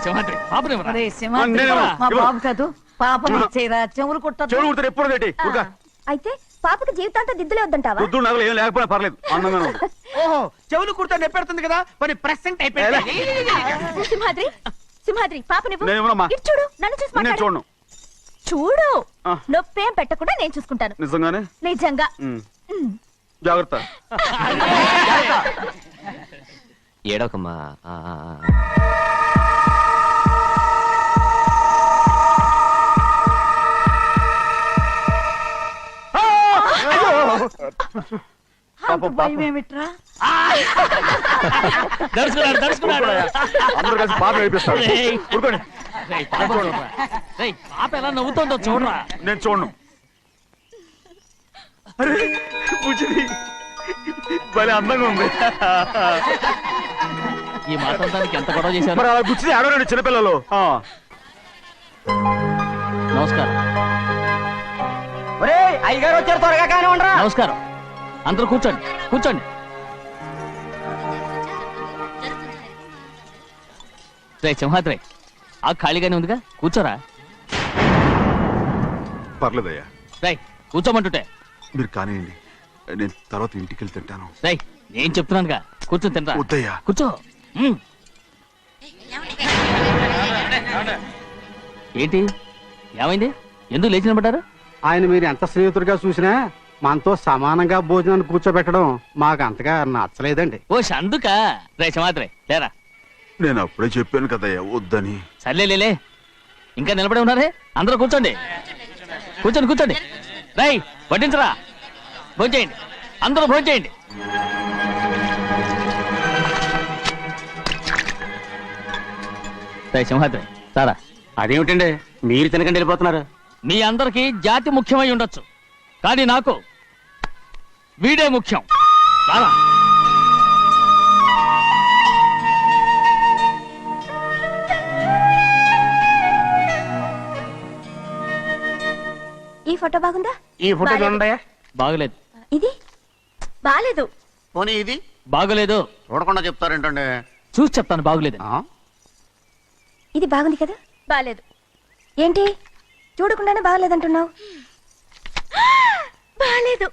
E: సింహాద్రి, పాపనివ్వరా.
D: అరే సింహాద్రి మా బాబు కాదు పాపని ఇచ్చేరా చెవులు కుట్టదు
J: చెవులు కుడితే ఎప్పుడు ఏంటి? ఊరుకా.
K: అయితే పాపకి జీవితాంతం దిద్దులే వద్దంటావా
J: పొద్దు నగలు ఏం లేకపోయినా పర్లేదు, అందంగా ఉంది.
F: ఓహో చెవులు కుర్తా నెప్పెడుతుంది కదా మరి ప్రెసెంట్ అయిపోయింది.
K: సింహాద్రి సింహాద్రి పాప నువ్వు
J: నేను ఇవ్వనమ్మా.
K: ఇటు చూడు నన్ను చూసి
J: నేను
K: మాట్లాడు
J: చూడను.
K: చూడు
J: ఆ.
K: నొప్పేం పెట్టకుండా నేను చూసుకుంటాను
J: నిజంగానే?
K: నిజంగా
J: జాగ్రత్త.
B: ఏడోకమ్మా.
D: భయం ఏమిట్రా
E: దర్శకున్నాడు దర్శకున్నాడు.
J: అందరూ కలిసి పాప నడిపిస్తారు.
E: రేయ్.
J: ఊరుకోండి.
E: రేయ్, పాప చూడరా. రేయ్, పాప ఎలా నవ్వుతుందో చూడరా.
J: నేను చూడను. అరే బుజ్జిది భలే అందంగా ఉంది.
E: ఈ మాత్రం దానికి ఎంత గొడవ చేశారు.
J: మరి అలా బుచ్చిది ఆడవాడు చిన్నపిల్లలు.
E: నమస్కారం.
I: అయ్యగారు వచ్చారు, త్వరగా కానీ ఉండరా.
E: నమస్కారం. అందరూ కూర్చోండి కూర్చోండి. రే సింహాద్రి, ఆ ఖాళీగానే ఉందిగా, కూర్చోరా.
J: పర్లేదయ్యా,
E: రై కూర్చోమంటుంటే.
J: మీరు కానివ్వండి, నేను తర్వాత ఇంటికి వెళ్ళి తింటాను.
E: రై నేను చెప్తున్నానుగా, కూర్చొని తింటా.
J: వద్దయ్యా.
E: కూర్చో. ఏంటి ఏమైంది? ఎందుకు లేచి నిలబడ్డారు?
I: ఆయన మీరు ఎంత స్నేహితుడిగా చూసినా మనతో సమానంగా భోజనాన్ని కూర్చోబెట్టడం మాకు అంతగా నచ్చలేదండి.
E: ఓ అందుక. రే సింహాద్రి లేరా.
J: నేను అప్పుడే చెప్పాను కదయ్యా వద్దని.
E: సర్లే ఇంకా నిలబడి ఉన్నారే, అందరూ కూర్చోండి కూర్చోండి కూర్చోండి. రై వడ్డించరా, భోంచేయండి, అందరూ భోంచేయండి. రై సింహాద్రి సారా.
H: అదేమిటండి మీరు తినకండి వెళ్ళిపోతున్నారు.
E: మీ అందరికీ జాతి ముఖ్యమై ఉండొచ్చు, కానీ నాకు వీడే ముఖ్యం. రారా.
K: ఈ ఫోటో బాగుందా?
A: ఈ ఫోటో చూడండి.
E: బాగలేదు.
K: ఇది బాలేదు.
G: పోనీ ఇది
E: బాగలేదు.
G: చూడకుండా చెప్తారేంటండి?
E: చూసి చెప్తాను బాగలేదు.
K: ఇది బాగుంది కదా? బాలేదు. ఏంటి చూడకుండానే బాగలేదంటున్నావు? బాలేదు.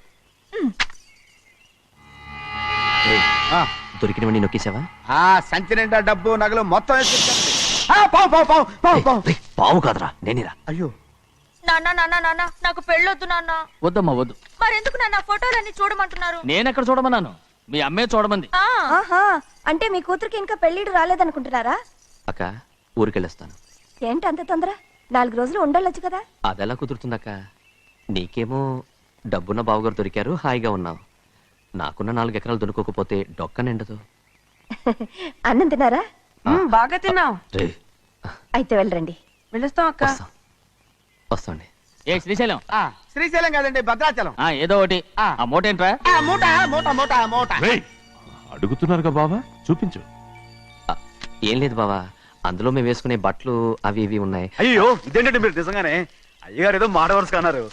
B: దొరికినవన్నీ నొక్కేసావా?
F: ఆ సంచి నిండా డబ్బు నగలు మొత్తం వేసుకొచ్చానండి. ఆ, పావు పావు పావు పావు పావు.
B: పావు కాదురా, నేనేరా.
F: అయ్యో,
C: నాన్న నాన్న నాన్న నాకు పెళ్ళొద్దు నాన్న.
E: వద్దమ్మా వద్దు.
C: మరెందుకు నాన్న ఫోటోలన్నీ చూడమంటున్నారు?
E: నేనెక్కడ చూడమన్నాను? మీ అమ్మే చూడమంది.
K: ఆహా, అంటే మీ కూతురికి ఇంకా పెళ్ళిడు రాలేదనుకుంటున్నారా?
B: అక్క, ఊరికెళ్ళొస్తాను.
K: ఏంటి అంత తొందర? 4 రోజులు ఉండొచ్చు కదా?
B: అదెలా కుదురుతుందక్క? నీకేమో డబ్బున్న బావగారు దొరికారు, హాయిగా ఉన్నావు. నాకున్న 4 ఎకరాలు దొరుకోకపోతే డొక్క నిండదు.
K: అన్నం తిన్నారా?
D: బాగా తిన్నావు.
B: రే,
K: అయితే వెళ్ళరండి.
D: వెళ్ళొస్తాం అక్క.
B: వస్తాండి.
E: ఏ శ్రీశైలం,
F: ఆ, శ్రీశైలం కాదండి, భద్రాచలం.
E: ఏదో ఒకటి. ఆ మూట ఏంట్రా?
F: ఆ, మూట మూట మూట మూట.
J: అడుగుతున్నారుగా బావా, చూపించు.
B: ఏం లేదు బావా, అందులో మేము వేసుకునే బట్టలు అవి ఇవి ఉన్నాయి.
G: అయ్యో, ఇదేంటండి మీరు నిజంగానే? అయ్యగారు ఏదో మాడవరుస అన్నారు.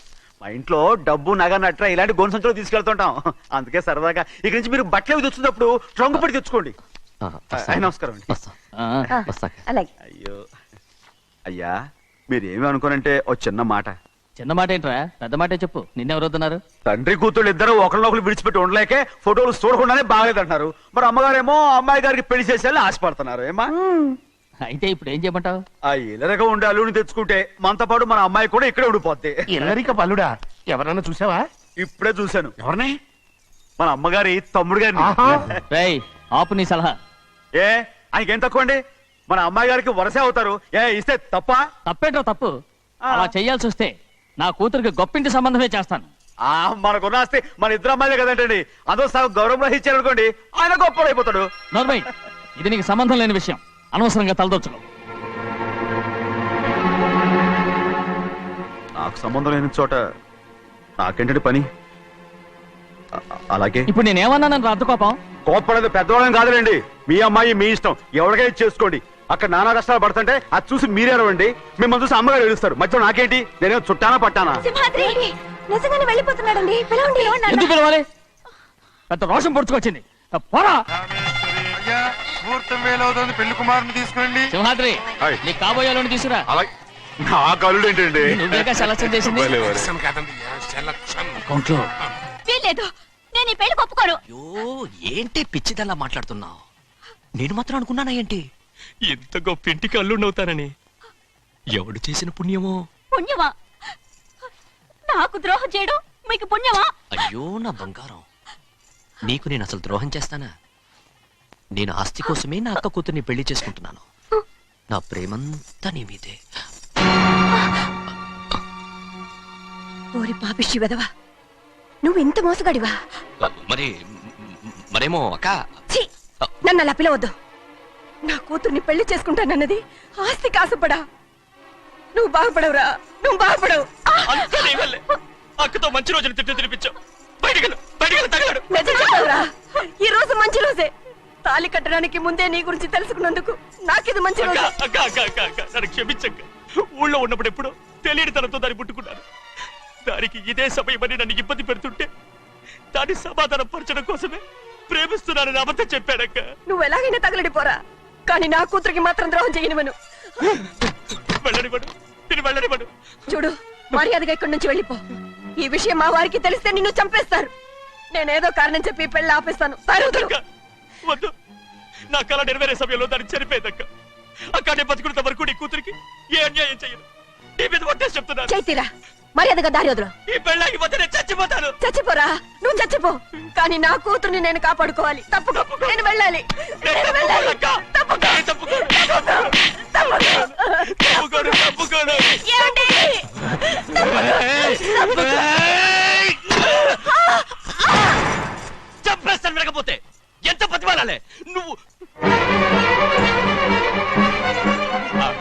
G: మా ఇంట్లో డబ్బు నగ నట్ర ఇలాంటి గోను సంచులు తీసుకెళ్తుంటాం. అందుకే సరదాగా ఇక్కడి నుంచి మీరు బట్టలు తెచ్చుకున్నప్పుడు ట్రంక్ పెట్టి తెచ్చుకోండి. నమస్కారం అండి.
B: వస్తాం. వస్తాక.
K: అలాగే.
G: అయ్యో అయ్యా, మీరు ఏమి అనుకోనంటే ఓ చిన్న మాట.
E: చిన్న మాట ఏంట్రా, పెద్ద మాటే చెప్పు. నిన్నెవరు వద్దన్నారు?
G: తండ్రి కూతురు ఇద్దరు ఒకరినొకరు విడిచిపెట్టి ఉండలేకే ఫోటోలు చూడకుండానే బాగలేదంటున్నారు. మరి అమ్మగారేమో అమ్మాయి గారికి పెళ్లి చేసేయాలని ఆశపడుతున్నారు. ఏమా
E: అయితే ఇప్పుడు ఏం చేయమంటావు?
G: ఆ ఇల్లరగా ఉండే అల్లుని తెచ్చుకుంటే మనతో పాటు మన అమ్మాయి కూడా ఇక్కడే ఉండిపోద్ది.
A: ఇల్లరిక పల్లుడా? ఎవరన్నా చూసావా?
G: ఇప్పుడే చూశాను.
A: ఎవరిని?
G: మన అమ్మగారి తమ్ముడు గారిని.
E: రేయ్, ఆపు నీ సలహా.
G: ఏ ఆయనకేం తక్కువ అండి? మన అమ్మాయి గారికి వరసే అవుతారు. ఏ ఇస్తే తప్ప?
E: తప్పేంట్రా తప్పు? అలా చెయ్యాల్సి వస్తే నా కూతురికి గొప్పింటి సంబంధమే చేస్తాను.
G: ఆ మనకున్న ఆస్తి మన ఇద్దరు అమ్మాయిలే కదంటండి. అదో సగం గౌరవం ఇచ్చారు అనుకోండి, ఆయన గొప్పడు అయిపోతాడు.
E: నోర్మై, ఇది నీకు సంబంధం లేని విషయం. అనవసరంగా తలదొచ్చుకో.
G: నాకు సంబంధం లేని చోట నాకేంటంటే పని. అలాగే
E: ఇప్పుడు నేనేమన్నానని రద్దు కోపం?
G: కోప్పడేది పెద్దవాళ్ళని కాదులేండి. మీ అమ్మాయి మీ ఇష్టం, ఎవరికైనా చేసుకోండి. అక్కడ నానా కష్టాలు పడుతుంటే అది చూసి మీరేనవండి. మిమ్మల్ని చూసి అమ్మగారు ఏడుస్తారు. మధ్యలో నాకేంటి? నేనే చుట్టానా పట్టానా?
K: సింహాద్రి నిజంగానే వెళ్ళిపోతున్నాడండి. పిలవండి.
E: ఎందుకు పిలవాలి? పెద్ద రోషం పొడుచుకొచ్చింది. పోరా.
A: ముహూర్తం వేలవుతుంది, పెళ్లి కుమారుని తీసుకురండి.
E: సింహాద్రి, నీ కాబోయేలోని తీసుకురా.
J: నా కళ్ళు ఏంటండి?
E: నువ్వేగా సెలక్షన్ చేసింది. అకౌంట్లో
C: వీల్లేదు, నేను ఈ పెళ్లి ఒప్పుకోను.
B: ఏంటి పిచ్చిదల్లా మాట్లాడుతున్నావు? నేను మాత్రం అనుకున్నానా ఏంటి?
L: ఎంత గొప్ప ఇంటికి అల్లుండవుతానని. ఎవడు చేసిన పుణ్యమో?
C: పుణ్యమా? నాకు ద్రోహం చేయడం మీకు పుణ్యమా?
B: అయ్యో నా బంగారం, నీకు నేను అసలు ద్రోహం చేస్తానా? నేను ఆస్తి కోసమే నా అక్క కూతుర్ని పెళ్లి చేసుకుంటున్నాను. నా ప్రేమంతా నీ మీదే.
K: ఓరి పాపిష్టి వెదవా, నువ్వు ఇంత మోసగాడివా?
B: మరేమో అక్క.
K: ఛీ, నన్ను అలా పిలవద్దు. నా కూతుర్ని పెళ్లి చేసుకుంటానన్నది ఆస్తి కాసపడా. నువ్వు బాగుపడవురా, నువ్వు బాగుపడవు.
L: అక్కతో మంచి రోజున తినిపించావు.
K: నిజం చెప్పవురా, ఈ రోజు మంచి రోజే. తాళి కట్టడానికి ముందే నీ గురించి తెలుసుకున్నందుకు నాకిది మంచి రోజు.
L: నన్ను క్షమించక్క. ఊళ్ళో ఉన్నప్పుడు ఎప్పుడో తెలియని తనతో దాన్ని పుట్టుకున్నాను. దానికి ఇదే సమయమని నన్ను ఇబ్బంది పెడుతుంటే దాన్ని సమాధానం పరచడం కోసమే ప్రేమిస్తున్నానని అబద్ధం చెప్పాడక్క.
K: నువ్వు ఎలాగైనా తగలడిపోరా, కానీ నా కూతురికి మాత్రం ద్రోహం చేయనివను.
L: వెళ్ళనివ్వడు, నేను వెళ్ళనివ్వడు.
K: చూడు, మర్యాదగా ఇక్కడి నుంచి వెళ్ళిపో. ఈ విషయం మా వారికి తెలిస్తే నిన్ను చంపేస్తారు. నేనేదో కారణం చెప్పి పెళ్లి ఆపేస్తాను.
L: వద్దు, నా కళ నెరవేరే సమయంలో దాన్ని చనిపోయేదక్క. అక్కడే బతుకున్నంత వరకు నీ కూతురికి ఏ అన్యాయం చేయను. నీ మీద ఒట్టేసి చెప్తున్నాను.
K: చైతీరా, మర్యాదగా దారి వదలు.
L: ఈ పెళ్ళాగిపోతే నేను చచ్చిపోతాను.
K: చచ్చిపోరా, నువ్వు చచ్చిపో, కానీ నా కూతుర్ని నేను కాపాడుకోవాలి. తప్పుకో, నేను వెళ్ళాలి.
L: చంపేస్తాను. వినకపోతే ఎంత బతిమాలాలే నువ్వు?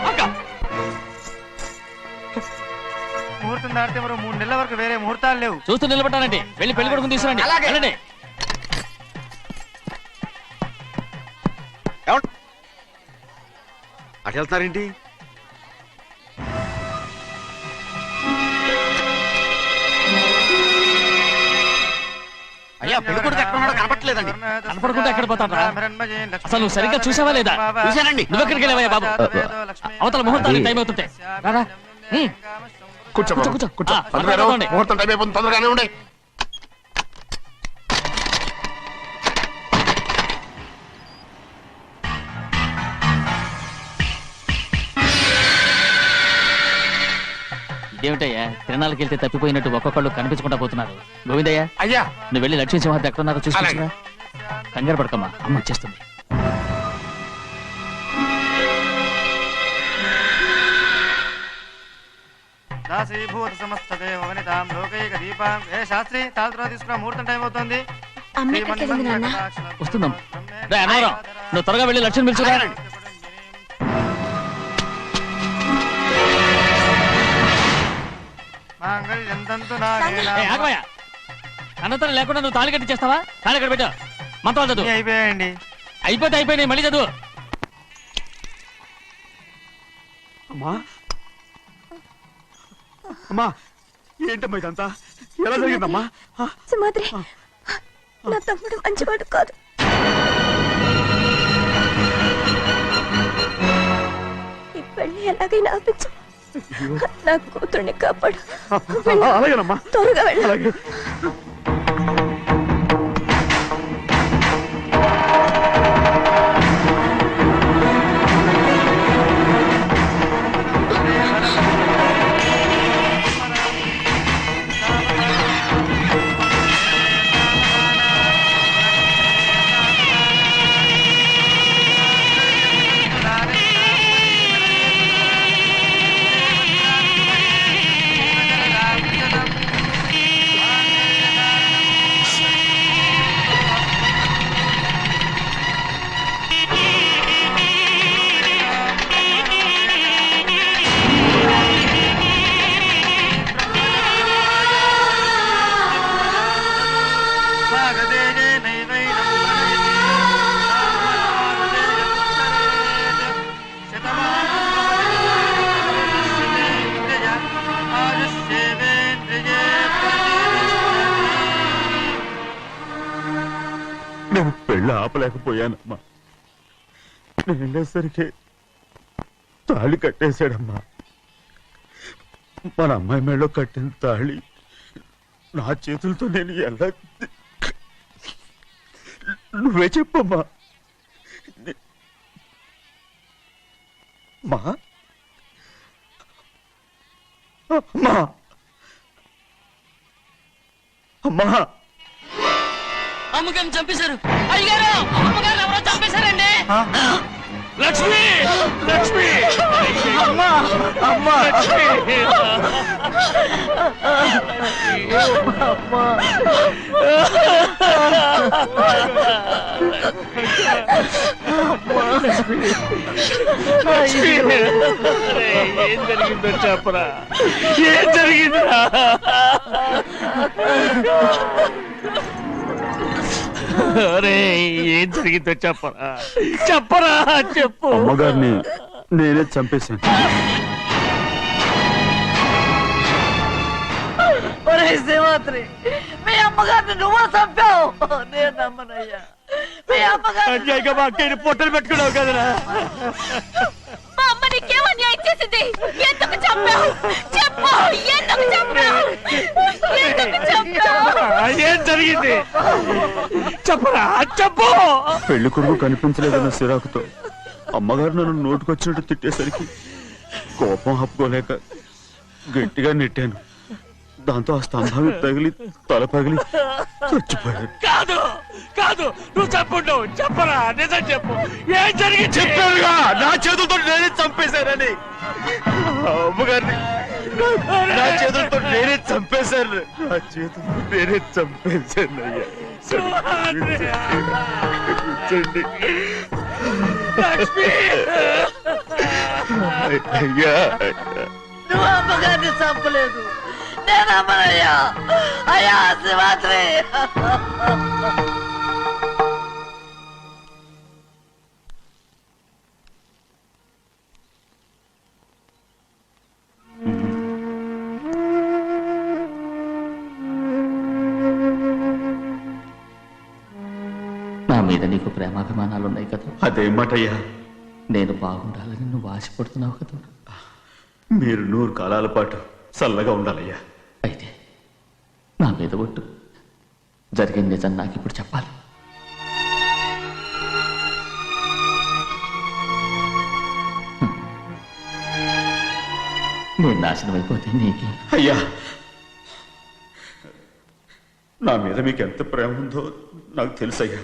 L: అక్క
F: మారితే మరో 3 నెలల వరకు వేరే ముహూర్తాలు లేవు.
E: చూస్తూ నిలబెట్టానండి. వెళ్ళి పెళ్లి కొడుకుని తీసుకురండి. వెళ్ళండి.
G: అటు వెళ్తున్నారేంటి?
B: అయ్యా పెళ్లి కొడుకు ఎక్కడ ఉన్నాడో కనపట్లేదండి.
E: కనపడకుండా ఎక్కడ పోతాడ్రా? అసలు నువ్వు సరిగ్గా చూసావా లేదా?
B: చూశానండి.
E: నువ్వెక్కడికి వెళ్ళావయ్యా బాబు? అవతల ముహూర్తానికి టైం అవుతుంటే రారా.
A: కూర్చో
E: కూర్చో, కూర్చో.
A: కూర్చో.
E: ఆ,
A: పంతులు గారు,
E: తొందరగా
A: ముహూర్తం టైం అయిపోతుంది, తొందరగానే ఉండే.
E: ఇదేమిటయ్యా తిరణాలకు వెళ్తే తప్పిపోయినట్టు ఒక్కొక్కళ్ళు కనిపించకుండా పోతున్నారు. గోవిందయ్య,
A: అయ్యా
E: నువ్వు వెళ్ళి లక్ష్మీ సింహాద్రి ఎక్కడున్నారో చూసుకున్నా. కంగారు పడకమ్మా, అమ్మ వచ్చేస్తుంది.
F: దాసీభూత సమస్తదేవ వనితాం లోకైక దీపాం. ఏ శాస్త్రి తాళ తర్వాత తీసుకురా, ముహూర్తం టైం అవుతుంది.
E: వస్తుందమ్మ. రే అన్నవరం, నువ్వు త్వరగా వెళ్ళి లక్ష్మి పిలుచురా. అన్నతనం లేకుండా నువ్వు తాళి కట్టి చేస్తావా? తాళి కట్టి పెట్టా. మంత్రాలు చదువు.
F: అయిపోయాయండి.
E: అయిపోయినాయి, మళ్ళీ చదువు.
G: అమ్మా అమ్మా, ఏంటమ్మా ఇదంతా? ఎలా జరిగిందమ్మా?
K: సుమాద్రి, నా తమ్ముడు మంచివాడు కాదు. ఈ పెళ్లి ఎలాగైనా ఆపించు. నా కూతుర్ని కాపాడు.
G: అలాగేనమ్మా,
K: త్వరగా వెళ్ళ.
J: నేను పెళ్ళి ఆపలేకపోయానమ్మా. నేను వెళ్ళేసరికి తాళి కట్టేశాడమ్మా. మన అమ్మాయి మేడలో కట్టిన తాళి నా చేతులతో నేను ఎలా... నువ్వే చెప్పమ్మా. మా అమ్మా, అమ్మా,
E: అమ్మగారిని చంపేశారు. అయ్యారు, అమ్మగారు ఎవరో చంపేశారండి. లక్ష్మి, లక్ష్మి,
F: అమ్మా, అమ్మా,
L: ఏం జరిగిందో చెప్పరా? ఏం జరిగిందిరా? ఏం జరిగిందో చెప్పరా? చెప్పరా, చెప్పు.
J: అమ్మగారిని నేనే చంపేశాను.
D: శ్రీమాత్రి, మీ అమ్మగారిని నువ్వు చంపావు. నేను నమ్మనయ్యా. మీ అమ్మగారు
L: మా అక్కని పొట్టలు పెట్టుకున్నావు కదరా?
C: మా అమ్మ నీకేం అన్యాయం చేసింది? ఎందుకు చంపావు? చెప్పు, ఎందుకు చంపావు? ఎందుకు చంపావు?
L: ఏం జరిగింది చెప్పరా, చెప్పు.
J: పెళ్లి కొడుకు కనిపించలేదన్న సిరాకుతో అమ్మగారు నన్ను నోటుకొచ్చినట్టు తిట్టేసరికి కోపం ఆపుకోలేక గట్టిగా నెట్టాను. దాంతో ఆ స్తంభాన్ని తగిలి తల పగిలి చచ్చిపోయాడు.
L: కాదు కాదు, నువ్వు చెప్పుండవు. చెప్పరా, నిజం చెప్పు. ఏం జరిగింది?
J: చెప్పానుగా, నా చేతులతో నేనే చంపేశానని. అమ్మగారిని నా చేతులతో నేనే చంపేశాను. నా చేతులతో నేనే చంపేశాను. అయ్యా కూర్చోండి.
L: లక్ష్మి,
J: అయ్యా,
D: నువ్వు అమ్మగారిని చంపలేదు. నేనమ్మనయ్యా అయ్యా శివాత్రి.
E: నా మీద నీకు ప్రేమాభిమానాలు ఉన్నాయి కదా.
J: అదేమాటయ్యా,
E: నేను బాగుండాలని నువ్వు ఆశపడుతున్నావు కదా.
J: మీరు 100 కాలాల పాటు చల్లగా ఉండాలయ్యా.
E: అయితే నా మీద ఒట్టు, జరిగిన నిజం నాకు ఇప్పుడు చెప్పాలి. నేను నాశనం అయిపోతే నీకే.
J: అయ్యా, నా మీద మీకు ఎంత ప్రేమ ఉందో నాకు తెలుసయ్యా.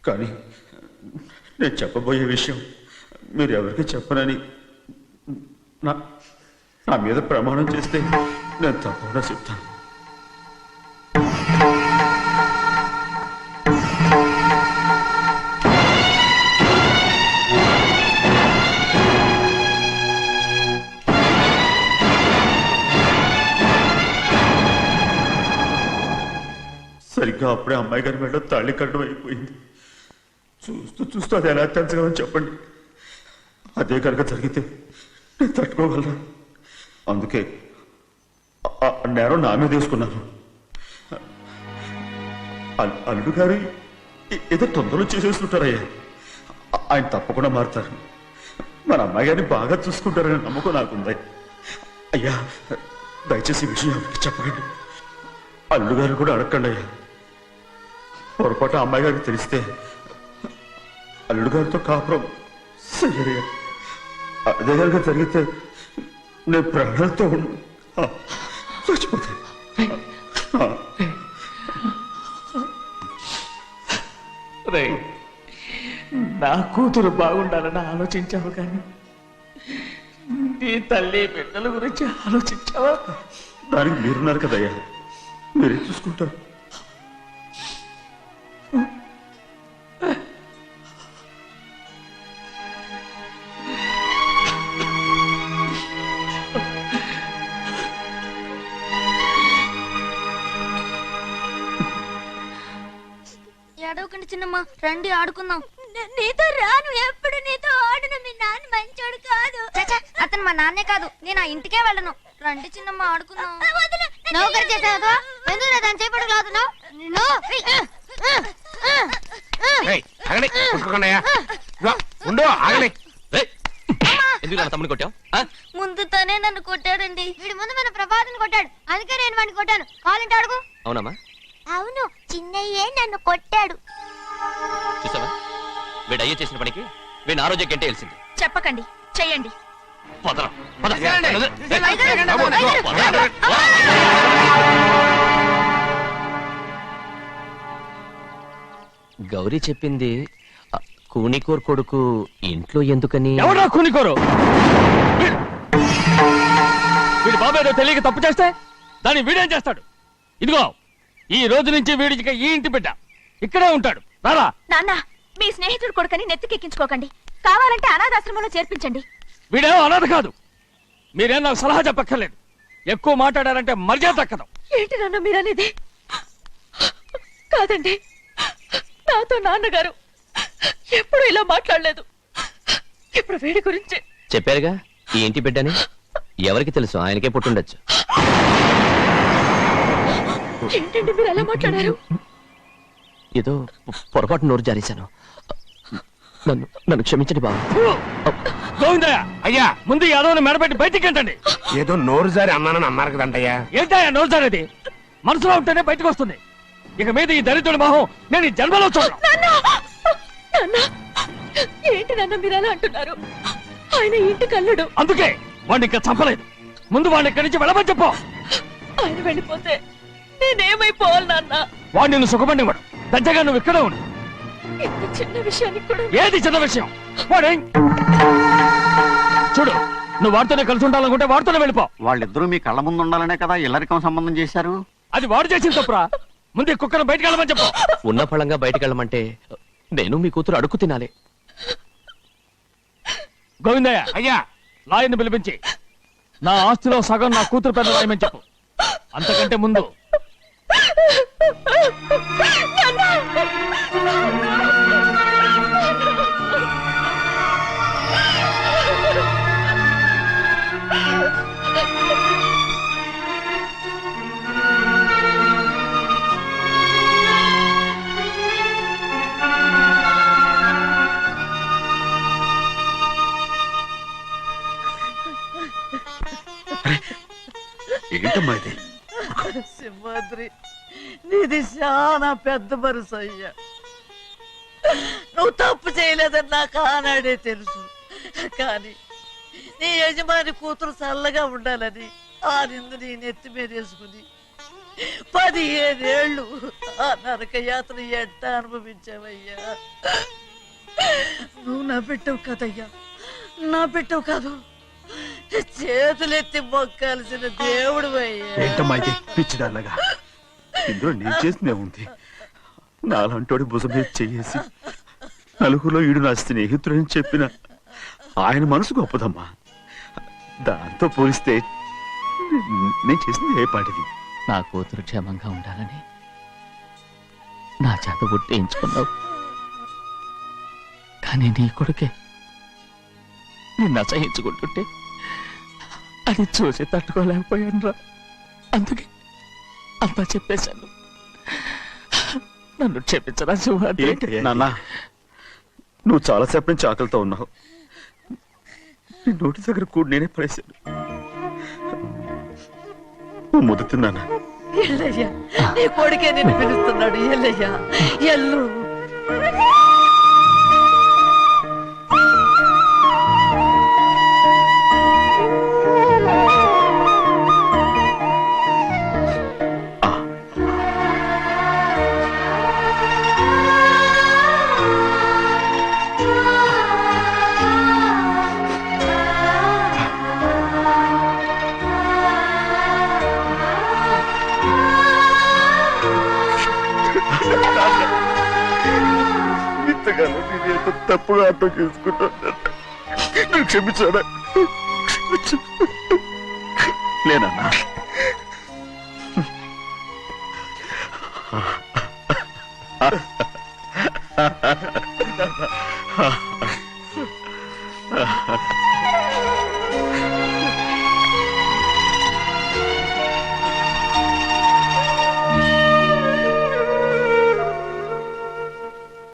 J: కానీ నేను చెప్పబోయే విషయం మీరు ఎవరికి చెప్పనని నా మీద ప్రమాణం చేస్తే నేను తప్పకుండా చెప్తాను. సరిగ్గా అప్పుడే అమ్మాయి గారి మెడలో తాళి కట్టడం అయిపోయింది. చూస్తూ చూస్తూ అది ఎలా తెంచగలని చెప్పండి. అదే కనుక జరిగితే నేను తట్టుకోగలరా? అందుకే ఆ నేరం నా మీద తీసుకున్నాను. అల్లుడు గారు ఏదో తొందరలో చేసేస్తుంటారయ్యా. ఆయన తప్పకుండా మారుతారు. మన అమ్మాయి గారిని బాగా చూసుకుంటారనే నమ్మకం నాకుంది. అయ్యా, దయచేసి ఈ విషయం ఎవరికి చెప్పకండి. అల్లుడు గారు కూడా అడగండి అయ్యా. పొరపాటు అమ్మాయి గారికి తెలిస్తే అల్లుడు గారితో కాపురం సయ్యయ్యా. అదే కనుక జరిగితే నేను ప్రాణాలతో చచ్చిపోతాను.
L: నా కూతురు బాగుండాలని ఆలోచించావు కానీ నీ తల్లి బిడ్డల గురించి ఆలోచించావా?
J: దానికి మీరున్నారు కదయ్యా, మీరే చూసుకుంటారు.
K: ఏడవకండి చిన్నమ్మ, రండి ఆడుకుందాం. నీతో రాను, ఎప్పుడు నీతో ఆడను. మీ నాన్న మంచోడు కాదు. అతను మా నాన్నే కాదు, నేను ఆ ఇంటికే వెళ్ళను. రండి చిన్నమ్మ ఆడుకుందాం. నౌకరు చేసావు ఎందుకు దాని చేపడు కాదున్నావు?
E: తమ్ముని కొట్టావు?
K: ముందు తనే నన్ను కొట్టాడండి. వీడి ముందు మన ప్రభాతం కొట్టాడు, అందుకే నేను వాడిని కొట్టాను. కావాలంటే అడుగు.
E: అవునమ్మా?
K: అవును, చిన్నయ్యే నన్ను కొట్టాడు.
E: చూసావా, వీడు అయ్యే చేసిన పనికి వీడిని ఆ రోజే గంటే తెలిసింది.
C: చెప్పకండి, చెయ్యండి.
E: గౌరీ చెప్పింది కూనికోర్ కొడుకు ఇంట్లో ఎందుకని.
L: ఎవరా కూనికోరు? వీడి బాబు ఏదో తెలియక తప్పు చేస్తే దాన్ని వీడేం చేస్తాడు? ఇదిగో, ఈ రోజు నుంచి వీడికి ఈ ఇంటి బిడ్డ ఇక్కడే ఉంటాడు. రారా.
C: నాన్న, మీ స్నేహితుడు కొడుకని నెత్తికెక్కించుకోకండి. కావాలంటే అనాథాశ్రమంలో చేర్పించండి.
L: వీడేమో అనాథ కాదు. మీరేం నాకు సలహా చెప్పక్కర్లేదు. ఎక్కువ మాట్లాడారంటే మర్యాద దక్కదు.
C: ఏంటి నాన్న మీరనేది? కాదండి, నాతో నాన్నగారు ఎప్పుడు ఇలా మాట్లాడలేదు. ఇప్పుడు వీడి గురించి
E: చెప్పారుగా ఈ ఇంటి బిడ్డని. ఎవరికి తెలుసు, ఆయనకే పుట్టుండొచ్చు.
C: ఏంటండి మీరు ఎలా మాట్లాడారు?
E: ఏదో పొరపాటు నోరు జారేశాను. నన్ను క్షమించండి బాబు.
L: గోవిందయ్య, అయ్యా ముందు యాదవ్ని మెడబెట్టి బయటికి ఏంటండి?
A: ఏదో నోరు జారి అన్నానని అన్నారు కదంటయ్యా.
L: ఏంటయ్యా నోరు జారేది? మనసులో ఉంటేనే బయటకు వస్తుంది. ఇక మీద ఈ దరిద్రుడి మొహం నేను ఈ జన్మలో చూడను.
C: ఏంటి నాన్న మీరు ఎలా అంటున్నారు? ఆయన ఇంటి కల్లుడు.
L: అందుకే వాడిని ఇంకా చంపలేదు. ముందు వాడిని ఇక్కడి నుంచి వెళ్ళమని చెప్పు.
C: ఆయన వెళ్ళిపోతే నేనేమైపోవాలి నాన్న?
L: వాడిని నువ్వు సుఖపడివాడు. దచ్చగా నువ్వు ఇక్కడే ఉండు.
C: ఇంత చిన్న విషయానికి కూడా.
L: ఏది చిన్న విషయం? వాడేం చూడు, నువ్వు వాడితోనే కలిసి ఉండాలనుకుంటే వాడితోనే వెళ్ళిపో.
G: వాళ్ళిద్దరూ మీ కళ్ళ ముందు ఉండాలనే కదా ఇల్లరికం సంబంధం చేశారు.
L: అది వాడు చేసిన తప్పురా. ముందు ఈ కుక్కను బయటకు వెళ్ళమని చెప్పు.
E: ఉన్న ఫలంగా బయటకు వెళ్ళమంటే నేను మీ కూతురు అడుగు తినాలి.
L: గోవిందయ్య, అయ్యా లాయర్ని పిలిపించి నా ఆస్తిలో సగం నా కూతురు పెద్ద రాయమని చెప్పు.
E: అంతకంటే ముందు
J: ఏంటమ్మా ఇది?
D: సింహాద్రి నీది చాలా పెద్ద మనసు అయ్యా. నువ్వు తప్పు చేయలేదని నాకు ఆనాడే తెలుసు. కానీ నీ యజమాని కూతురు చల్లగా ఉండాలని ఆ నిందు నీ నెత్తి మీద వేసుకుని 15 ఏళ్ళు ఆ నరక యాత్ర ఎట్ట అనుభవించావయ్యా. నువ్వు నా పెట్టవు కదయ్యా, నా పెట్టవు కాదు, చేతులెత్తి మొక్కాల్సిన దేవుడు అయ్యా.
J: ఏంటమ్మా ఇది పిచ్చిదారులాగా? ఇందులో నేను చేసిందే ఉంది. నాలంటోడి భుజం మీద చెయ్యేసి నలుగురిలో ఈడు నా స్నేహితుడని చెప్పిన ఆయన మనసు గొప్పదమ్మా. దాంతో పోలిస్తే నేను చేసింది ఏ పాటిది?
E: నా కూతురు క్షేమంగా ఉండాలని నా చేత గుర్తించుకున్నావు. కానీ నీ కొడుకే నిన్ను అసహించుకుంటుంటే అది చూసి తట్టుకోలేకపోయాను రా. అందుకే అంతా చెప్పేశాను. నన్ను క్షమించరా సింహాద్రి.
J: నాన్న, నువ్వు చాలాసేపు నుంచి ఆకలితో ఉన్నావు. నీ నోటి దగ్గర కూడా నేనే పడేశాను. నువ్వు ముద్దు తిన్నానా?
D: ఎల్లయ్యా, నీ కొడుకే నిన్ను పిలుస్తున్నాడు. ఎల్లయ్యా, ఎల్లు.
J: ఇంతకాలం నేను ఎంత తప్పుగా అర్థం చేసుకుంటాను. నువ్వు క్షమించాడా? లేనన్నా.